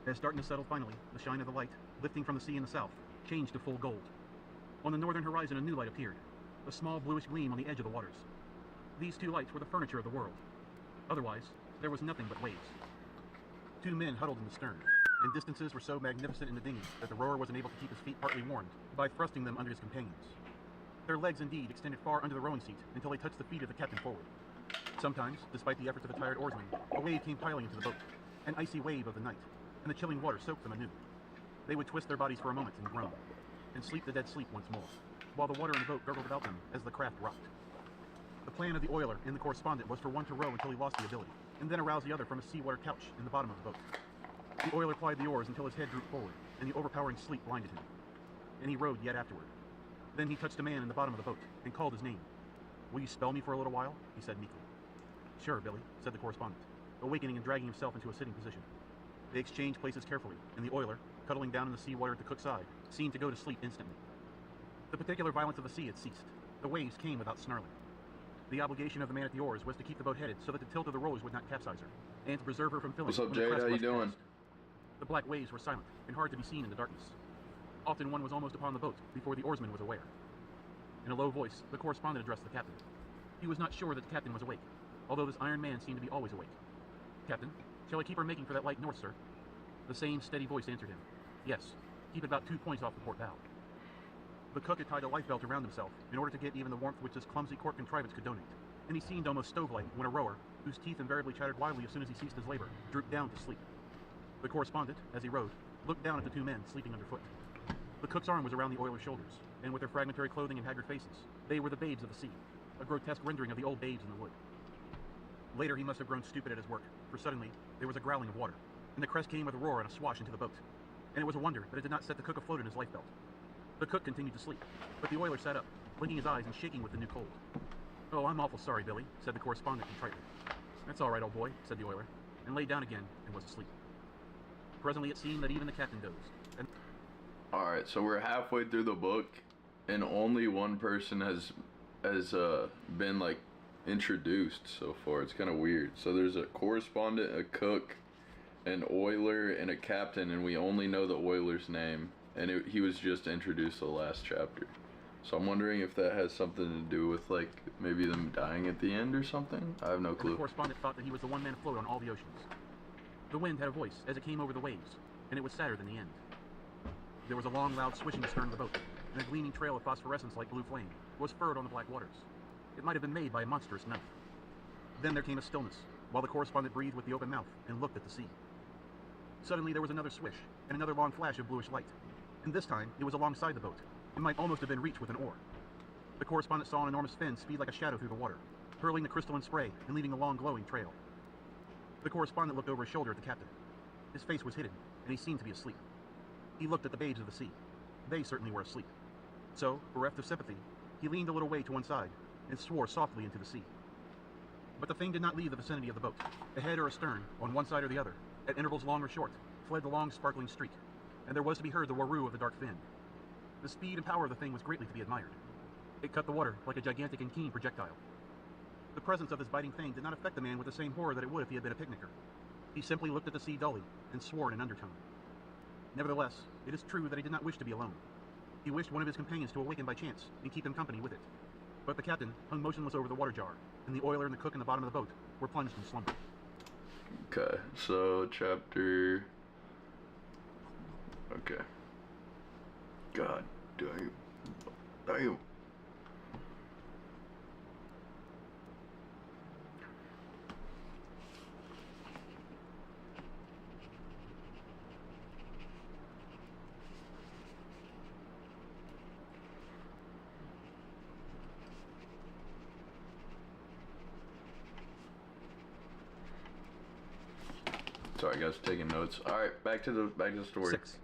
As darkness settled finally, the shine of the light, lifting from the sea in the south, changed to full gold. On the northern horizon a new light appeared, a small bluish gleam on the edge of the waters. These 2 lights were the furniture of the world. Otherwise, there was nothing but waves. 2 men huddled in the stern, and distances were so magnificent in the dinghy that the rower was unable to keep his feet partly warmed by thrusting them under his companions. Their legs indeed extended far under the rowing seat until they touched the feet of the captain forward. Sometimes, despite the efforts of the tired oarsman, a wave came piling into the boat, an icy wave of the night, and the chilling water soaked them anew. They would twist their bodies for a moment and groan, and sleep the dead sleep once more, while the water in the boat gurgled about them as the craft rocked. The plan of the oiler and the correspondent was for one to row until he lost the ability, and then arouse the other from a seawater couch in the bottom of the boat. The oiler plied the oars until his head drooped forward, and the overpowering sleep blinded him. And he rowed yet afterward. Then he touched a man in the bottom of the boat, and called his name. "Will you spell me for a little while?" he said meekly. "Sure, Billy," said the correspondent, awakening and dragging himself into a sitting position. They exchanged places carefully, and the oiler, cuddling down in the seawater at the cook's side, seemed to go to sleep instantly. The particular violence of the sea had ceased. The waves came without snarling. The obligation of the man at the oars was to keep the boat headed so that the tilt of the rollers would not capsize her, and to preserve her from filling. What's up, when the Jade? crest How you rushed doing? past. The black waves were silent and hard to be seen in the darkness. Often one was almost upon the boat before the oarsman was aware. In a low voice, the correspondent addressed the captain. He was not sure that the captain was awake, although this iron man seemed to be always awake. "Captain, shall I keep her making for that light north, sir?" The same steady voice answered him. "Yes, keep it about 2 points off the port bow." The cook had tied a life belt around himself in order to get even the warmth which this clumsy cork contrivance could donate, and he seemed almost stove-like when a rower, whose teeth invariably chattered wildly as soon as he ceased his labor, drooped down to sleep. The correspondent, as he rowed, looked down at the 2 men sleeping underfoot. The cook's arm was around the oiler's shoulders, and with their fragmentary clothing and haggard faces, they were the babes of the sea, a grotesque rendering of the old babes in the wood. Later he must have grown stupid at his work, for suddenly there was a growling of water, and the crest came with a roar and a swash into the boat, and it was a wonder that it did not set the cook afloat in his lifebelt. The cook continued to sleep, but the oiler sat up, blinking his eyes and shaking with the new cold. "Oh, I'm awful sorry, Billy," said the correspondent contritely. "That's all right, old boy," said the oiler, and lay down again and was asleep. Presently it seemed that even the captain dozed, and Alright, so we're halfway through the book, and only one person has been, like, introduced so far. It's kind of weird. So there's a correspondent, a cook, an oiler, and a captain, and we only know the oiler's name, and he was just introduced the last chapter. So I'm wondering if that has something to do with, like, maybe them dying at the end or something? I have no the clue. correspondent thought that he was the one man afloat on all the oceans. The wind had a voice as it came over the waves, and it was sadder than the end. There was a long, loud swishing astern of the boat, and a gleaming trail of phosphorescence like blue flame was furrowed on the black waters. It might have been made by a monstrous knife. Then there came a stillness, while the correspondent breathed with the open mouth and looked at the sea. Suddenly there was another swish, and another long flash of bluish light, and this time it was alongside the boat. It might almost have been reached with an oar. The correspondent saw an enormous fin speed like a shadow through the water, hurling the crystalline spray and leaving a long glowing trail. The correspondent looked over his shoulder at the captain. His face was hidden, and he seemed to be asleep. He looked at the babes of the sea. They certainly were asleep. So, bereft of sympathy, he leaned a little way to one side and swore softly into the sea. But the thing did not leave the vicinity of the boat. Ahead or astern, on one side or the other, at intervals long or short, fled the long sparkling streak, and there was to be heard the whirroo of the dark fin. The speed and power of the thing was greatly to be admired. It cut the water like a gigantic and keen projectile. The presence of this biting thing did not affect the man with the same horror that it would if he had been a picnicker. He simply looked at the sea dully and swore in an undertone. Nevertheless, it is true that he did not wish to be alone. He wished one of his companions to awaken by chance and keep him company with it. But the captain hung motionless over the water jar, and the oiler and the cook in the bottom of the boat were plunged in slumber. Okay, so chapter Okay. God damn. Damn. Sorry guys, taking notes. Alright, back to the story. 6.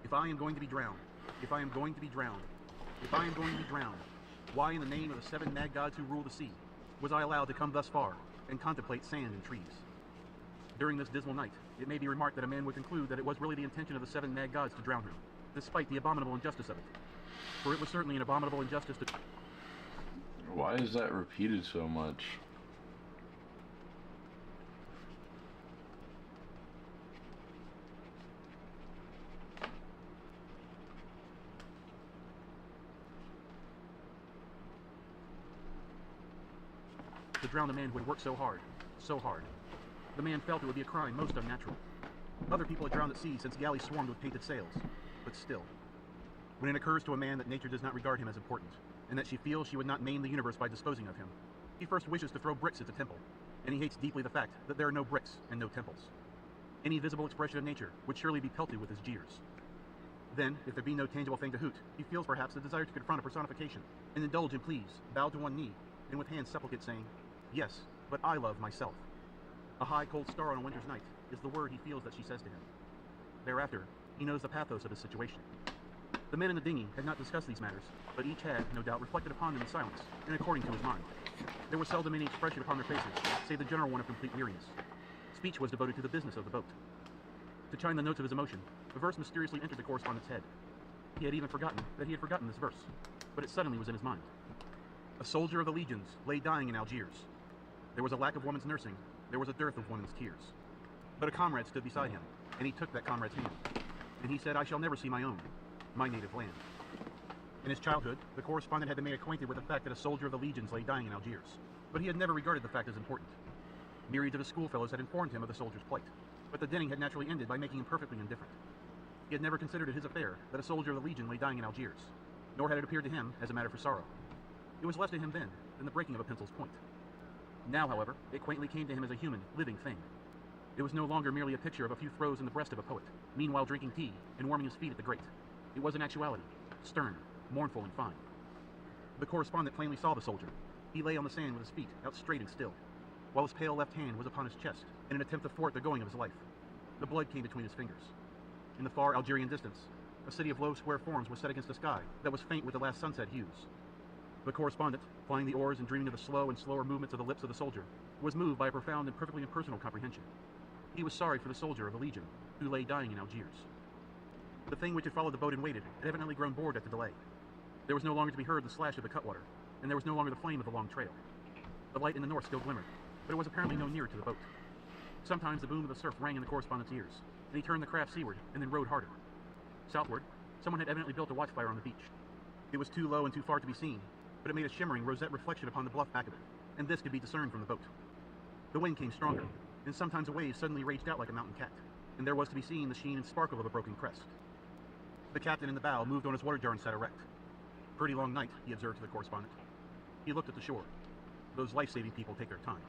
If I am going to be drowned, if I am going to be drowned, if I am going to be drowned, why in the name of the 7 mad gods who rule the sea was I allowed to come thus far and contemplate sand and trees? During this dismal night, it may be remarked that a man would conclude that it was really the intention of the 7 mad gods to drown him, despite the abominable injustice of it. For it was certainly an abominable injustice to... Why is that repeated so much? to drown a man who had worked so hard, so hard. The man felt it would be a crime most unnatural. Other people had drowned at sea since galleys swarmed with painted sails, but still. When it occurs to a man that nature does not regard him as important, and that she feels she would not maim the universe by disposing of him, he first wishes to throw bricks at the temple, and he hates deeply the fact that there are no bricks and no temples. Any visible expression of nature would surely be pelted with his jeers. Then, if there be no tangible thing to hoot, he feels perhaps the desire to confront a personification, and indulge in pleas, bow to one knee, and with hands supplicate saying, "Yes, but I love myself." A high, cold star on a winter's night is the word he feels that she says to him. Thereafter, he knows the pathos of his situation. The men in the dinghy had not discussed these matters, but each had, no doubt, reflected upon them in silence, and according to his mind. There was seldom any expression upon their faces, save the general one of complete weariness. Speech was devoted to the business of the boat. To chime the notes of his emotion, a verse mysteriously entered the correspondent's head. He had even forgotten that he had forgotten this verse, but it suddenly was in his mind. A soldier of the legions lay dying in Algiers. There was a lack of woman's nursing, there was a dearth of woman's tears. But a comrade stood beside him, and he took that comrade's hand. And he said, "I shall never see my own, my native land." In his childhood, the correspondent had been made acquainted with the fact that a soldier of the legions lay dying in Algiers, but he had never regarded the fact as important. Myriads of his schoolfellows had informed him of the soldier's plight, but the dinning had naturally ended by making him perfectly indifferent. He had never considered it his affair that a soldier of the legion lay dying in Algiers, nor had it appeared to him as a matter for sorrow. It was less to him then than the breaking of a pencil's point. Now, however, it quaintly came to him as a human, living thing. It was no longer merely a picture of a few throws in the breast of a poet, meanwhile drinking tea and warming his feet at the grate. It was in actuality, stern, mournful, and fine. The correspondent plainly saw the soldier. He lay on the sand with his feet out straight and still, while his pale left hand was upon his chest in an attempt to thwart the going of his life. The blood came between his fingers. In the far Algerian distance, a city of low square forms was set against a sky that was faint with the last sunset hues. The correspondent, plying the oars and dreaming of the slow and slower movements of the lips of the soldier, was moved by a profound and perfectly impersonal comprehension. He was sorry for the soldier of the legion, who lay dying in Algiers. The thing which had followed the boat and waited had evidently grown bored at the delay. There was no longer to be heard the slash of the cutwater, and there was no longer the flame of the long trail. The light in the north still glimmered, but it was apparently no nearer to the boat. Sometimes the boom of the surf rang in the correspondent's ears, and he turned the craft seaward and then rowed harder. Southward, someone had evidently built a watchfire on the beach. It was too low and too far to be seen, but it made a shimmering rosette reflection upon the bluff back of it, and this could be discerned from the boat. The wind came stronger, and sometimes a wave suddenly raged out like a mountain cat, and there was to be seen the sheen and sparkle of a broken crest. The captain in the bow moved on his water jar and sat erect. "Pretty long night," he observed to the correspondent. He looked at the shore. Those life-saving people take their time.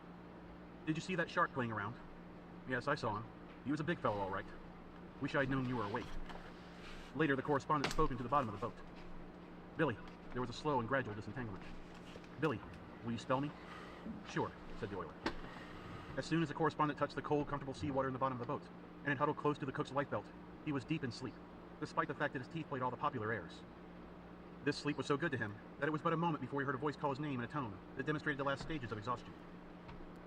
"Did you see that shark playing around?" "Yes, I saw him. He was a big fellow, all right. Wish I'd known you were awake." Later, the correspondent spoke into the bottom of the boat. "Billy," there was a slow and gradual disentanglement. "Billy, will you spell me?" "Sure," said the oiler. As soon as the correspondent touched the cold, comfortable seawater in the bottom of the boat, and had huddled close to the cook's lifebelt, he was deep in sleep, despite the fact that his teeth played all the popular airs. This sleep was so good to him that it was but a moment before he heard a voice call his name in a tone that demonstrated the last stages of exhaustion.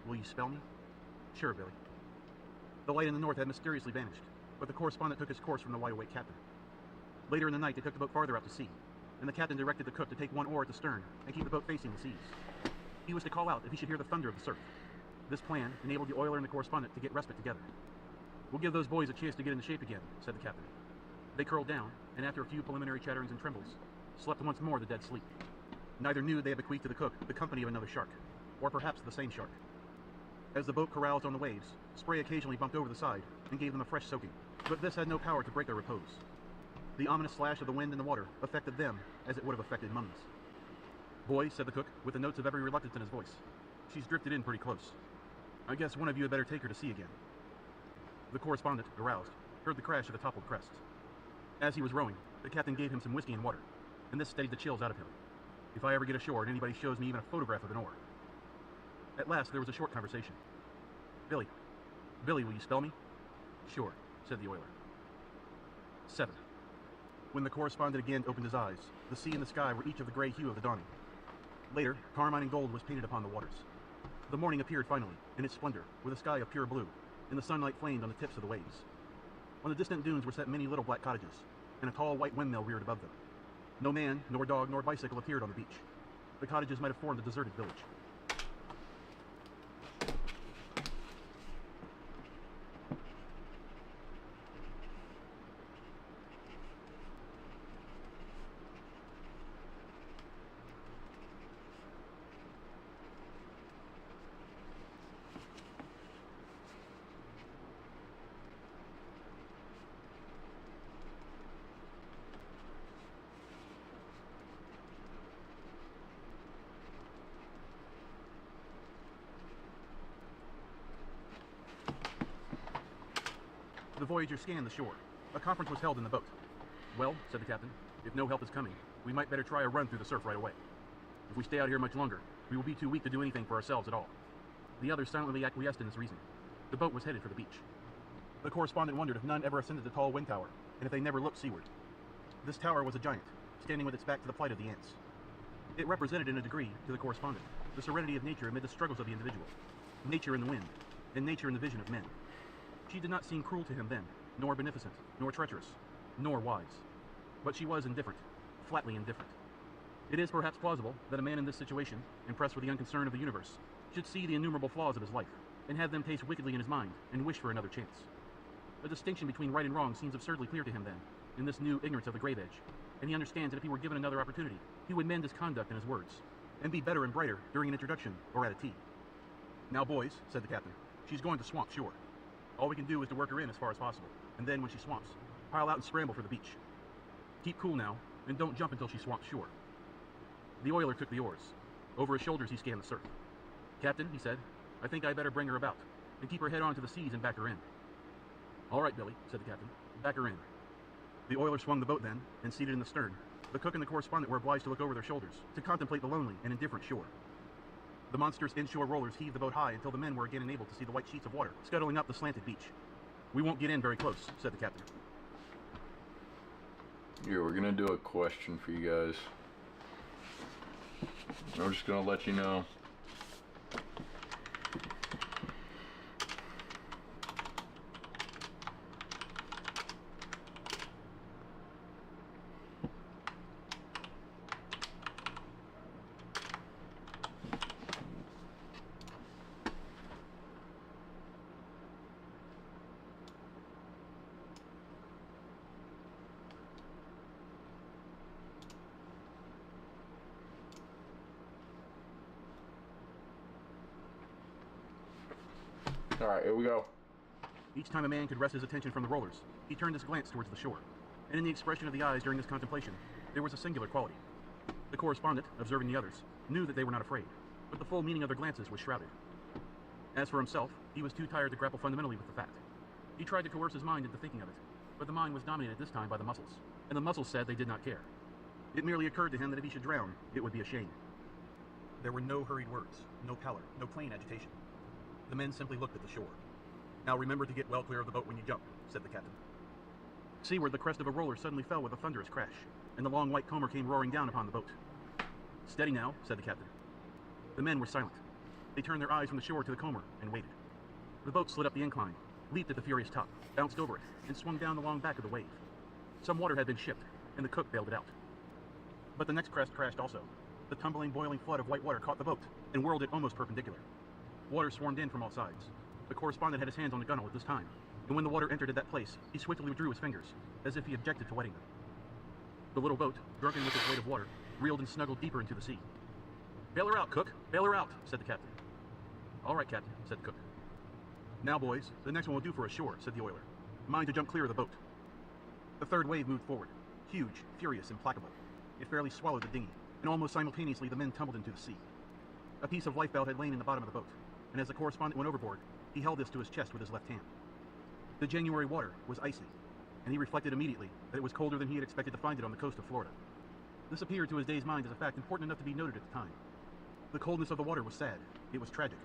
"Will you spell me?" "Sure, Billy." The light in the north had mysteriously vanished, but the correspondent took his course from the wide-awake captain. Later in the night, they took the boat farther out to sea, and the captain directed the cook to take one oar at the stern and keep the boat facing the seas. He was to call out if he should hear the thunder of the surf. This plan enabled the oiler and the correspondent to get respite together. "We'll give those boys a chance to get into shape again," said the captain. They curled down, and after a few preliminary chatterings and trembles, slept once more the dead sleep. Neither knew they had bequeathed to the cook the company of another shark, or perhaps the same shark. As the boat caroused on the waves, spray occasionally bumped over the side and gave them a fresh soaking. But this had no power to break their repose. The ominous slash of the wind and the water affected them as it would have affected mummies. "Boys," said the cook, with the notes of every reluctance in his voice, "she's drifted in pretty close. I guess one of you had better take her to sea again." The correspondent, aroused, heard the crash of the toppled crest. As he was rowing, the captain gave him some whiskey and water, and this steadied the chills out of him. "If I ever get ashore and anybody shows me even a photograph of an oar." At last there was a short conversation. Billy, will you spell me?" "Sure," said the oiler. 7. When the correspondent again opened his eyes, the sea and the sky were each of the gray hue of the dawning. Later, carmine and gold was painted upon the waters. The morning appeared finally, in its splendor, with a sky of pure blue, and the sunlight flamed on the tips of the waves. On the distant dunes were set many little black cottages, and a tall white windmill reared above them. No man, nor dog, nor bicycle appeared on the beach. The cottages might have formed a deserted village. The voyager scanned the shore. A conference was held in the boat. "Well," said the captain, "if no help is coming, we might better try a run through the surf right away. If we stay out here much longer, we will be too weak to do anything for ourselves at all." The others silently acquiesced in this reasoning. The boat was headed for the beach. The correspondent wondered if none ever ascended the tall wind tower, and if they never looked seaward. This tower was a giant, standing with its back to the plight of the ants. It represented in a degree, to the correspondent, the serenity of nature amid the struggles of the individual. Nature in the wind, and nature in the vision of men. She did not seem cruel to him then, nor beneficent, nor treacherous, nor wise. But she was indifferent, flatly indifferent. It is perhaps plausible that a man in this situation, impressed with the unconcern of the universe, should see the innumerable flaws of his life, and have them taste wickedly in his mind, and wish for another chance. The distinction between right and wrong seems absurdly clear to him then, in this new ignorance of the grave edge, and he understands that if he were given another opportunity, he would mend his conduct and his words, and be better and brighter during an introduction or at a tea. "Now, boys," said the captain, "she's going to swamp shore. All we can do is to work her in as far as possible, and then when she swamps, pile out and scramble for the beach. Keep cool now, and don't jump until she swamps shore." The oiler took the oars. Over his shoulders he scanned the surf. "Captain," he said, "I think I better bring her about, and keep her head on to the seas and back her in." "All right, Billy," said the captain, "back her in." The oiler swung the boat then, and seated in the stern, the cook and the correspondent were obliged to look over their shoulders, to contemplate the lonely and indifferent shore. The monstrous inshore rollers heaved the boat high until the men were again enabled to see the white sheets of water scuttling up the slanted beach. "We won't get in very close," said the captain. Here, we're gonna do a question for you guys. I'm just gonna let you know. Alright, here we go. Each time a man could wrest his attention from the rollers, he turned his glance towards the shore, and in the expression of the eyes during this contemplation, there was a singular quality. The correspondent, observing the others, knew that they were not afraid, but the full meaning of their glances was shrouded. As for himself, he was too tired to grapple fundamentally with the fact. He tried to coerce his mind into thinking of it, but the mind was dominated this time by the muscles, and the muscles said they did not care. It merely occurred to him that if he should drown, it would be a shame. There were no hurried words, no pallor, no plain agitation. The men simply looked at the shore. "Now remember to get well clear of the boat when you jump," said the captain. Seaward, the crest of a roller suddenly fell with a thunderous crash, and the long white comber came roaring down upon the boat. "Steady now," said the captain. The men were silent. They turned their eyes from the shore to the comber and waited. The boat slid up the incline, leaped at the furious top, bounced over it, and swung down the long back of the wave. Some water had been shipped, and the cook bailed it out. But the next crest crashed also. The tumbling, boiling flood of white water caught the boat and whirled it almost perpendicular. Water swarmed in from all sides. The correspondent had his hands on the gunwale at this time, and when the water entered at that place, he swiftly withdrew his fingers, as if he objected to wetting them. The little boat, drunken with its weight of water, reeled and snuggled deeper into the sea. "Bail her out, cook! Bail her out!" said the captain. "All right, captain," said the cook. "Now, boys, the next one will do for us, sure," said the oiler. mine to jump clear of the boat. The third wave moved forward, huge, furious, implacable. It fairly swallowed the dinghy, and almost simultaneously the men tumbled into the sea. A piece of lifebelt had lain in the bottom of the boat, and as the correspondent went overboard, he held this to his chest with his left hand. The January water was icy, and he reflected immediately that it was colder than he had expected to find it on the coast of Florida. This appeared to his dazed mind as a fact important enough to be noted at the time. The coldness of the water was sad. It was tragic.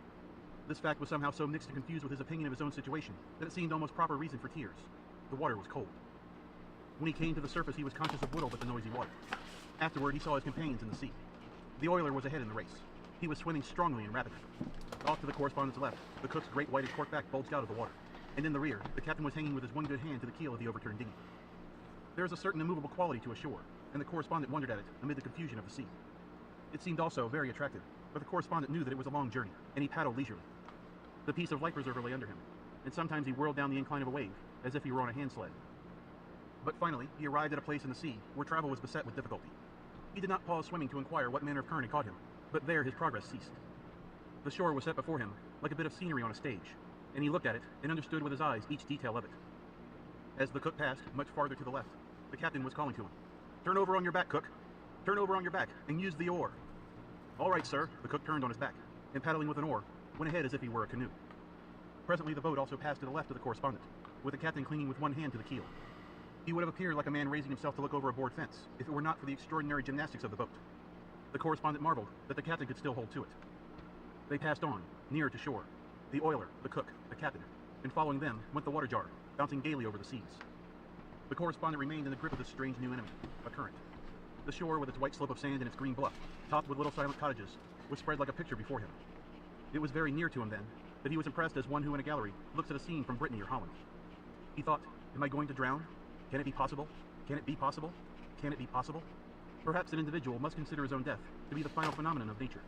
This fact was somehow so mixed and confused with his opinion of his own situation that it seemed almost proper reason for tears. The water was cold. When he came to the surface, he was conscious of little but the noisy water. Afterward, he saw his companions in the sea. The oiler was ahead in the race. He was swimming strongly and rapidly. Off to the correspondent's left, the cook's great whited cork back bulged out of the water, and in the rear, the captain was hanging with his one good hand to the keel of the overturned dinghy. There is a certain immovable quality to a shore, and the correspondent wondered at it amid the confusion of the sea. It seemed also very attractive, but the correspondent knew that it was a long journey, and he paddled leisurely. The piece of life preserver lay under him, and sometimes he whirled down the incline of a wave, as if he were on a hand sled. But finally, he arrived at a place in the sea where travel was beset with difficulty. He did not pause swimming to inquire what manner of current had caught him, but there his progress ceased. The shore was set before him like a bit of scenery on a stage, and he looked at it and understood with his eyes each detail of it. As the cook passed, much farther to the left, the captain was calling to him. "Turn over on your back, cook. Turn over on your back, and use the oar." "All right, sir." The cook turned on his back, and paddling with an oar, went ahead as if he were a canoe. Presently the boat also passed to the left of the correspondent, with the captain clinging with one hand to the keel. He would have appeared like a man raising himself to look over a board fence, if it were not for the extraordinary gymnastics of the boat. The correspondent marveled that the captain could still hold to it. They passed on, nearer to shore, the oiler, the cook, the captain, and following them went the water jar, bouncing gaily over the seas. The correspondent remained in the grip of this strange new enemy, a current. The shore, with its white slope of sand and its green bluff, topped with little silent cottages, was spread like a picture before him. It was very near to him then that he was impressed as one who in a gallery looks at a scene from Brittany or Holland. He thought, "Am I going to drown? Can it be possible? Can it be possible? Can it be possible?" Perhaps an individual must consider his own death to be the final phenomenon of nature.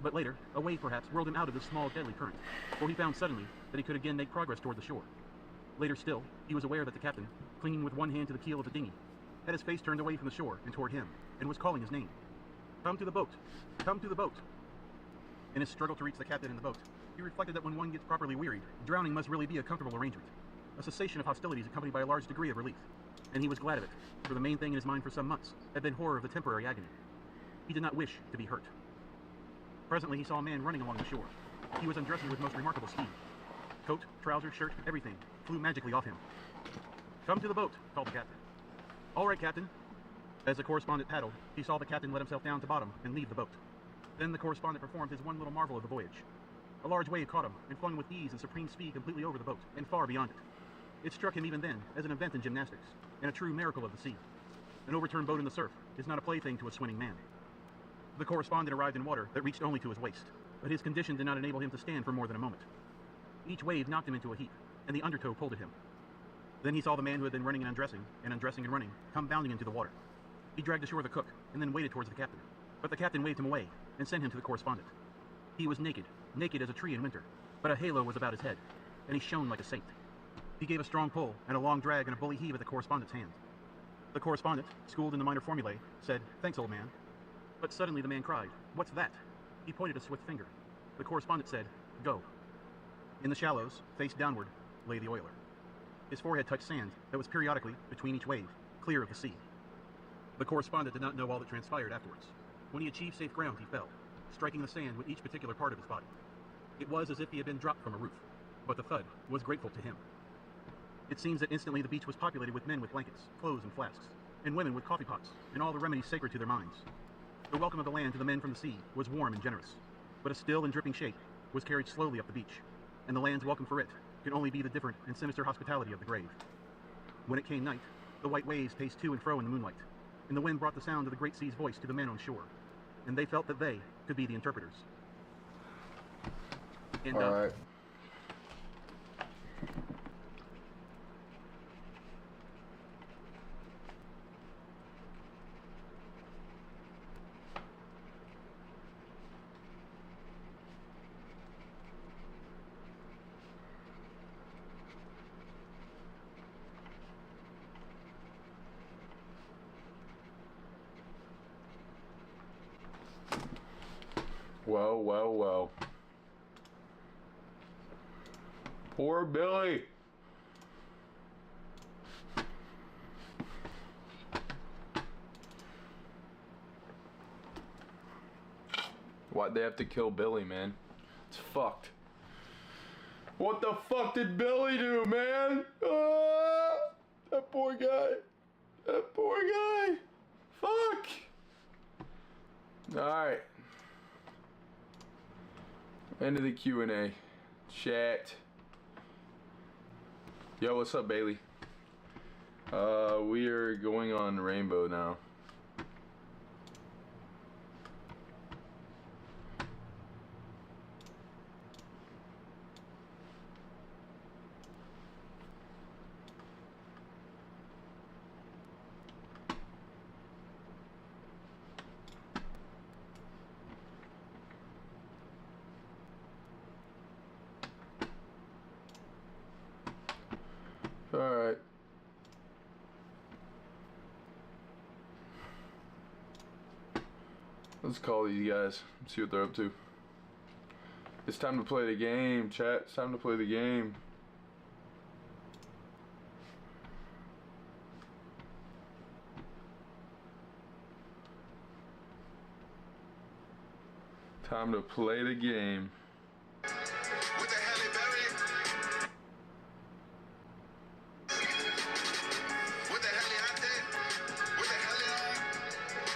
But later, a wave perhaps whirled him out of this small deadly current, for he found suddenly that he could again make progress toward the shore. Later still, he was aware that the captain, clinging with one hand to the keel of the dinghy, had his face turned away from the shore and toward him, and was calling his name. "Come to the boat! Come to the boat!" In his struggle to reach the captain in the boat, he reflected that when one gets properly wearied, drowning must really be a comfortable arrangement, a cessation of hostilities accompanied by a large degree of relief, and he was glad of it, for the main thing in his mind for some months had been horror of the temporary agony. He did not wish to be hurt. Presently he saw a man running along the shore. He was undressing with most remarkable speed. Coat, trousers, shirt, everything flew magically off him. "Come to the boat," called the captain. "All right, captain." As the correspondent paddled, he saw the captain let himself down to bottom and leave the boat. Then the correspondent performed his one little marvel of the voyage. A large wave caught him and flung him with ease and supreme speed completely over the boat and far beyond it. It struck him even then as an event in gymnastics, and a true miracle of the sea. An overturned boat in the surf is not a plaything to a swimming man. The correspondent arrived in water that reached only to his waist, but his condition did not enable him to stand for more than a moment. Each wave knocked him into a heap, and the undertow pulled at him. Then he saw the man who had been running and undressing and running, come bounding into the water. He dragged ashore the cook, and then waded towards the captain. But the captain waved him away, and sent him to the correspondent. He was naked, naked as a tree in winter, but a halo was about his head, and he shone like a saint. He gave a strong pull, and a long drag, and a bully heave at the correspondent's hand. The correspondent, schooled in the minor formulae, said, "Thanks, old man." But suddenly the man cried, "What's that?" He pointed a swift finger. The correspondent said, "Go." In the shallows, face downward, lay the oiler. His forehead touched sand that was periodically, between each wave, clear of the sea. The correspondent did not know all that transpired afterwards. When he achieved safe ground, he fell, striking the sand with each particular part of his body. It was as if he had been dropped from a roof, but the thud was grateful to him. It seems that instantly the beach was populated with men with blankets, clothes, and flasks, and women with coffee pots, and all the remedies sacred to their minds. The welcome of the land to the men from the sea was warm and generous, but a still and dripping shape was carried slowly up the beach, and the land's welcome for it could only be the different and sinister hospitality of the grave. When it came night, the white waves paced to and fro in the moonlight, and the wind brought the sound of the great sea's voice to the men on shore, and they felt that they could be the interpreters. And, All right. Well, well, well. Poor Billy. Why'd they have to kill Billy, man? It's fucked. What the fuck did Billy do, man? That poor guy. That poor guy. Fuck. Alright. End of the Q&A. Chat. Yo, what's up, Bailey? We are going on Rainbow now. Alright. Let's call these guys, see what they're up to. It's time to play the game, chat. It's time to play the game. Time to play the game. What the hell, Barry? What the hell, Ante? What the hell,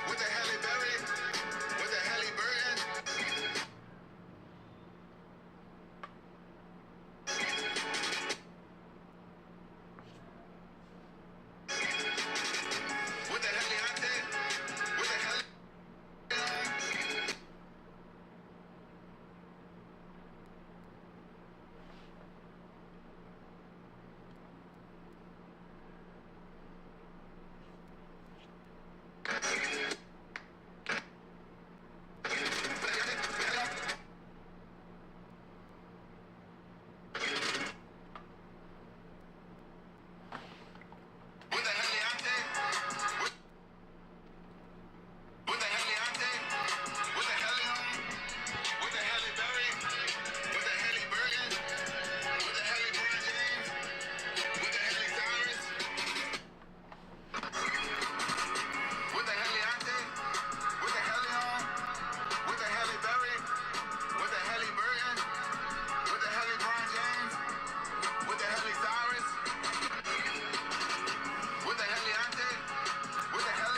what the hell, Barry? What the hell, Burton? What the hell, Ante? What the hell? What the hell, Ante? What the hell, Ante? What the hell, what the hell, Barry? What the hell, Bergen? What the hell, Brian James? What the hell, Cyrus? What the hell, Ante? What the hell, what the hell, Barry? What the hell, Bergen? What the hell, Brian James? What the hell, Cyrus? What the hell, Ante? What the hell,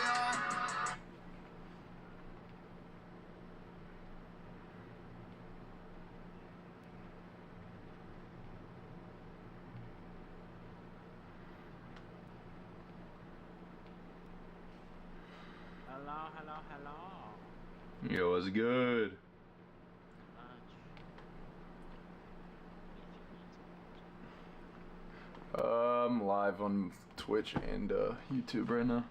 Hello. Yo, what's good? I'm live on Twitch and YouTube right now. Alright.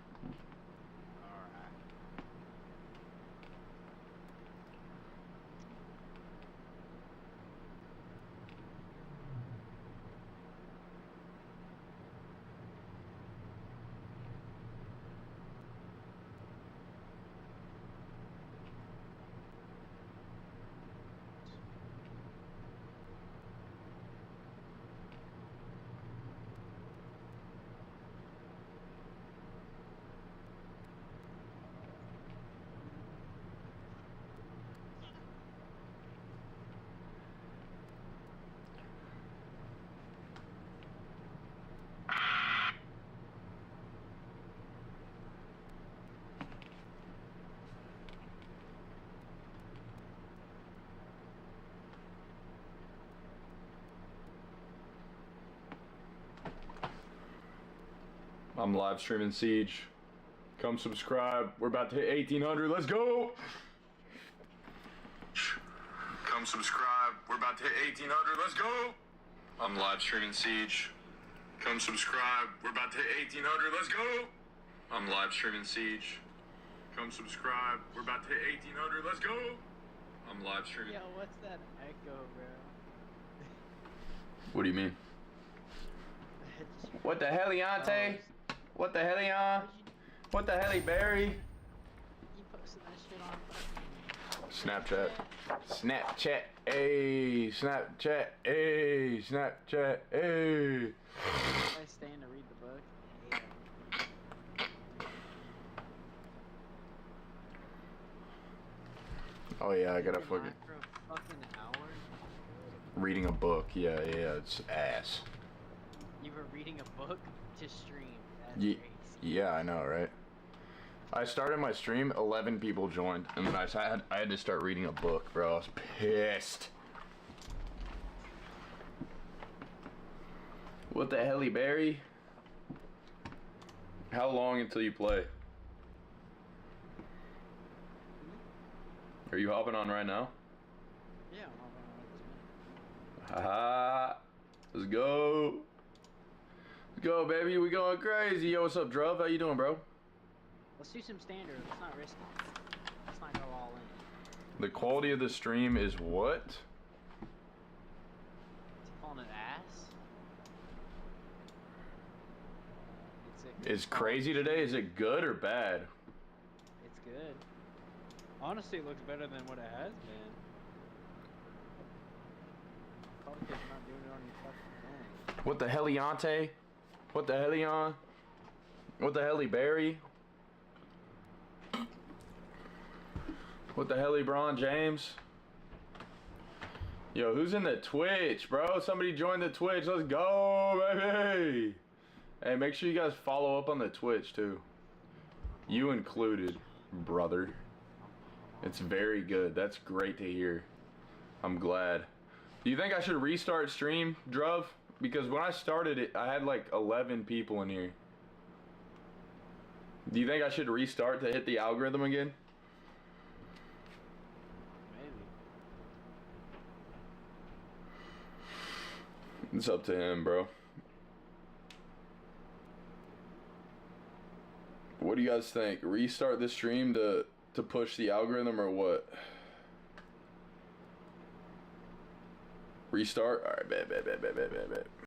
I'm live streaming Siege. Come subscribe. We're about to hit 1,800. Let's go! Come subscribe. We're about to hit 1,800. Let's go! I'm live streaming Siege. Come subscribe. We're about to hit 1,800. Let's go! I'm live streaming Siege. Come subscribe. We're about to hit 1,800. Let's go! I'm live streaming. Yo, what's that echo, bro? What do you mean? What the hell, Yante? What the hell, Yon? What the hell, Barry? You posted that shit on Snapchat. Snapchat. Ayy. Snapchat. Ayy. Snapchat. Ayy. I staying to read the book. Yeah. Oh yeah, I gotta You're fucking not for a fucking hour? reading a book. Yeah, it's ass. You were reading a book to stream. That's Ye- crazy. yeah, I know, right? I started my stream, 11 people joined, and then I had to start reading a book, bro. I was pissed. What the hell, Barry? How long until you play? Are you hopping on right now? Yeah, I'm hopping on this minute. Haha. Let's go. Let's go, baby. We going crazy. Yo, what's up, Druv? How you doing, bro? Let's do some standard. Let's not risk it. Let's not go all in. The quality of the stream is what? Is he calling it ass? Is crazy today? Is it good or bad? It's good. Honestly, it looks better than what it has been. Probably because you're not doing it on your fucking thing. What the Heliante? What the Helion? What the Heli Barry? What the hell, LeBron James? Yo, who's in the Twitch, bro? Somebody join the Twitch. Let's go, baby. Hey, make sure you guys follow up on the Twitch, too. You included, brother. It's very good. That's great to hear. I'm glad. Do you think I should restart stream, Druv? Because when I started it, I had like 11 people in here. Do you think I should restart to hit the algorithm again? Maybe. It's up to him, bro. What do you guys think? Restart the stream to push the algorithm or what? Restart? Alright, bet.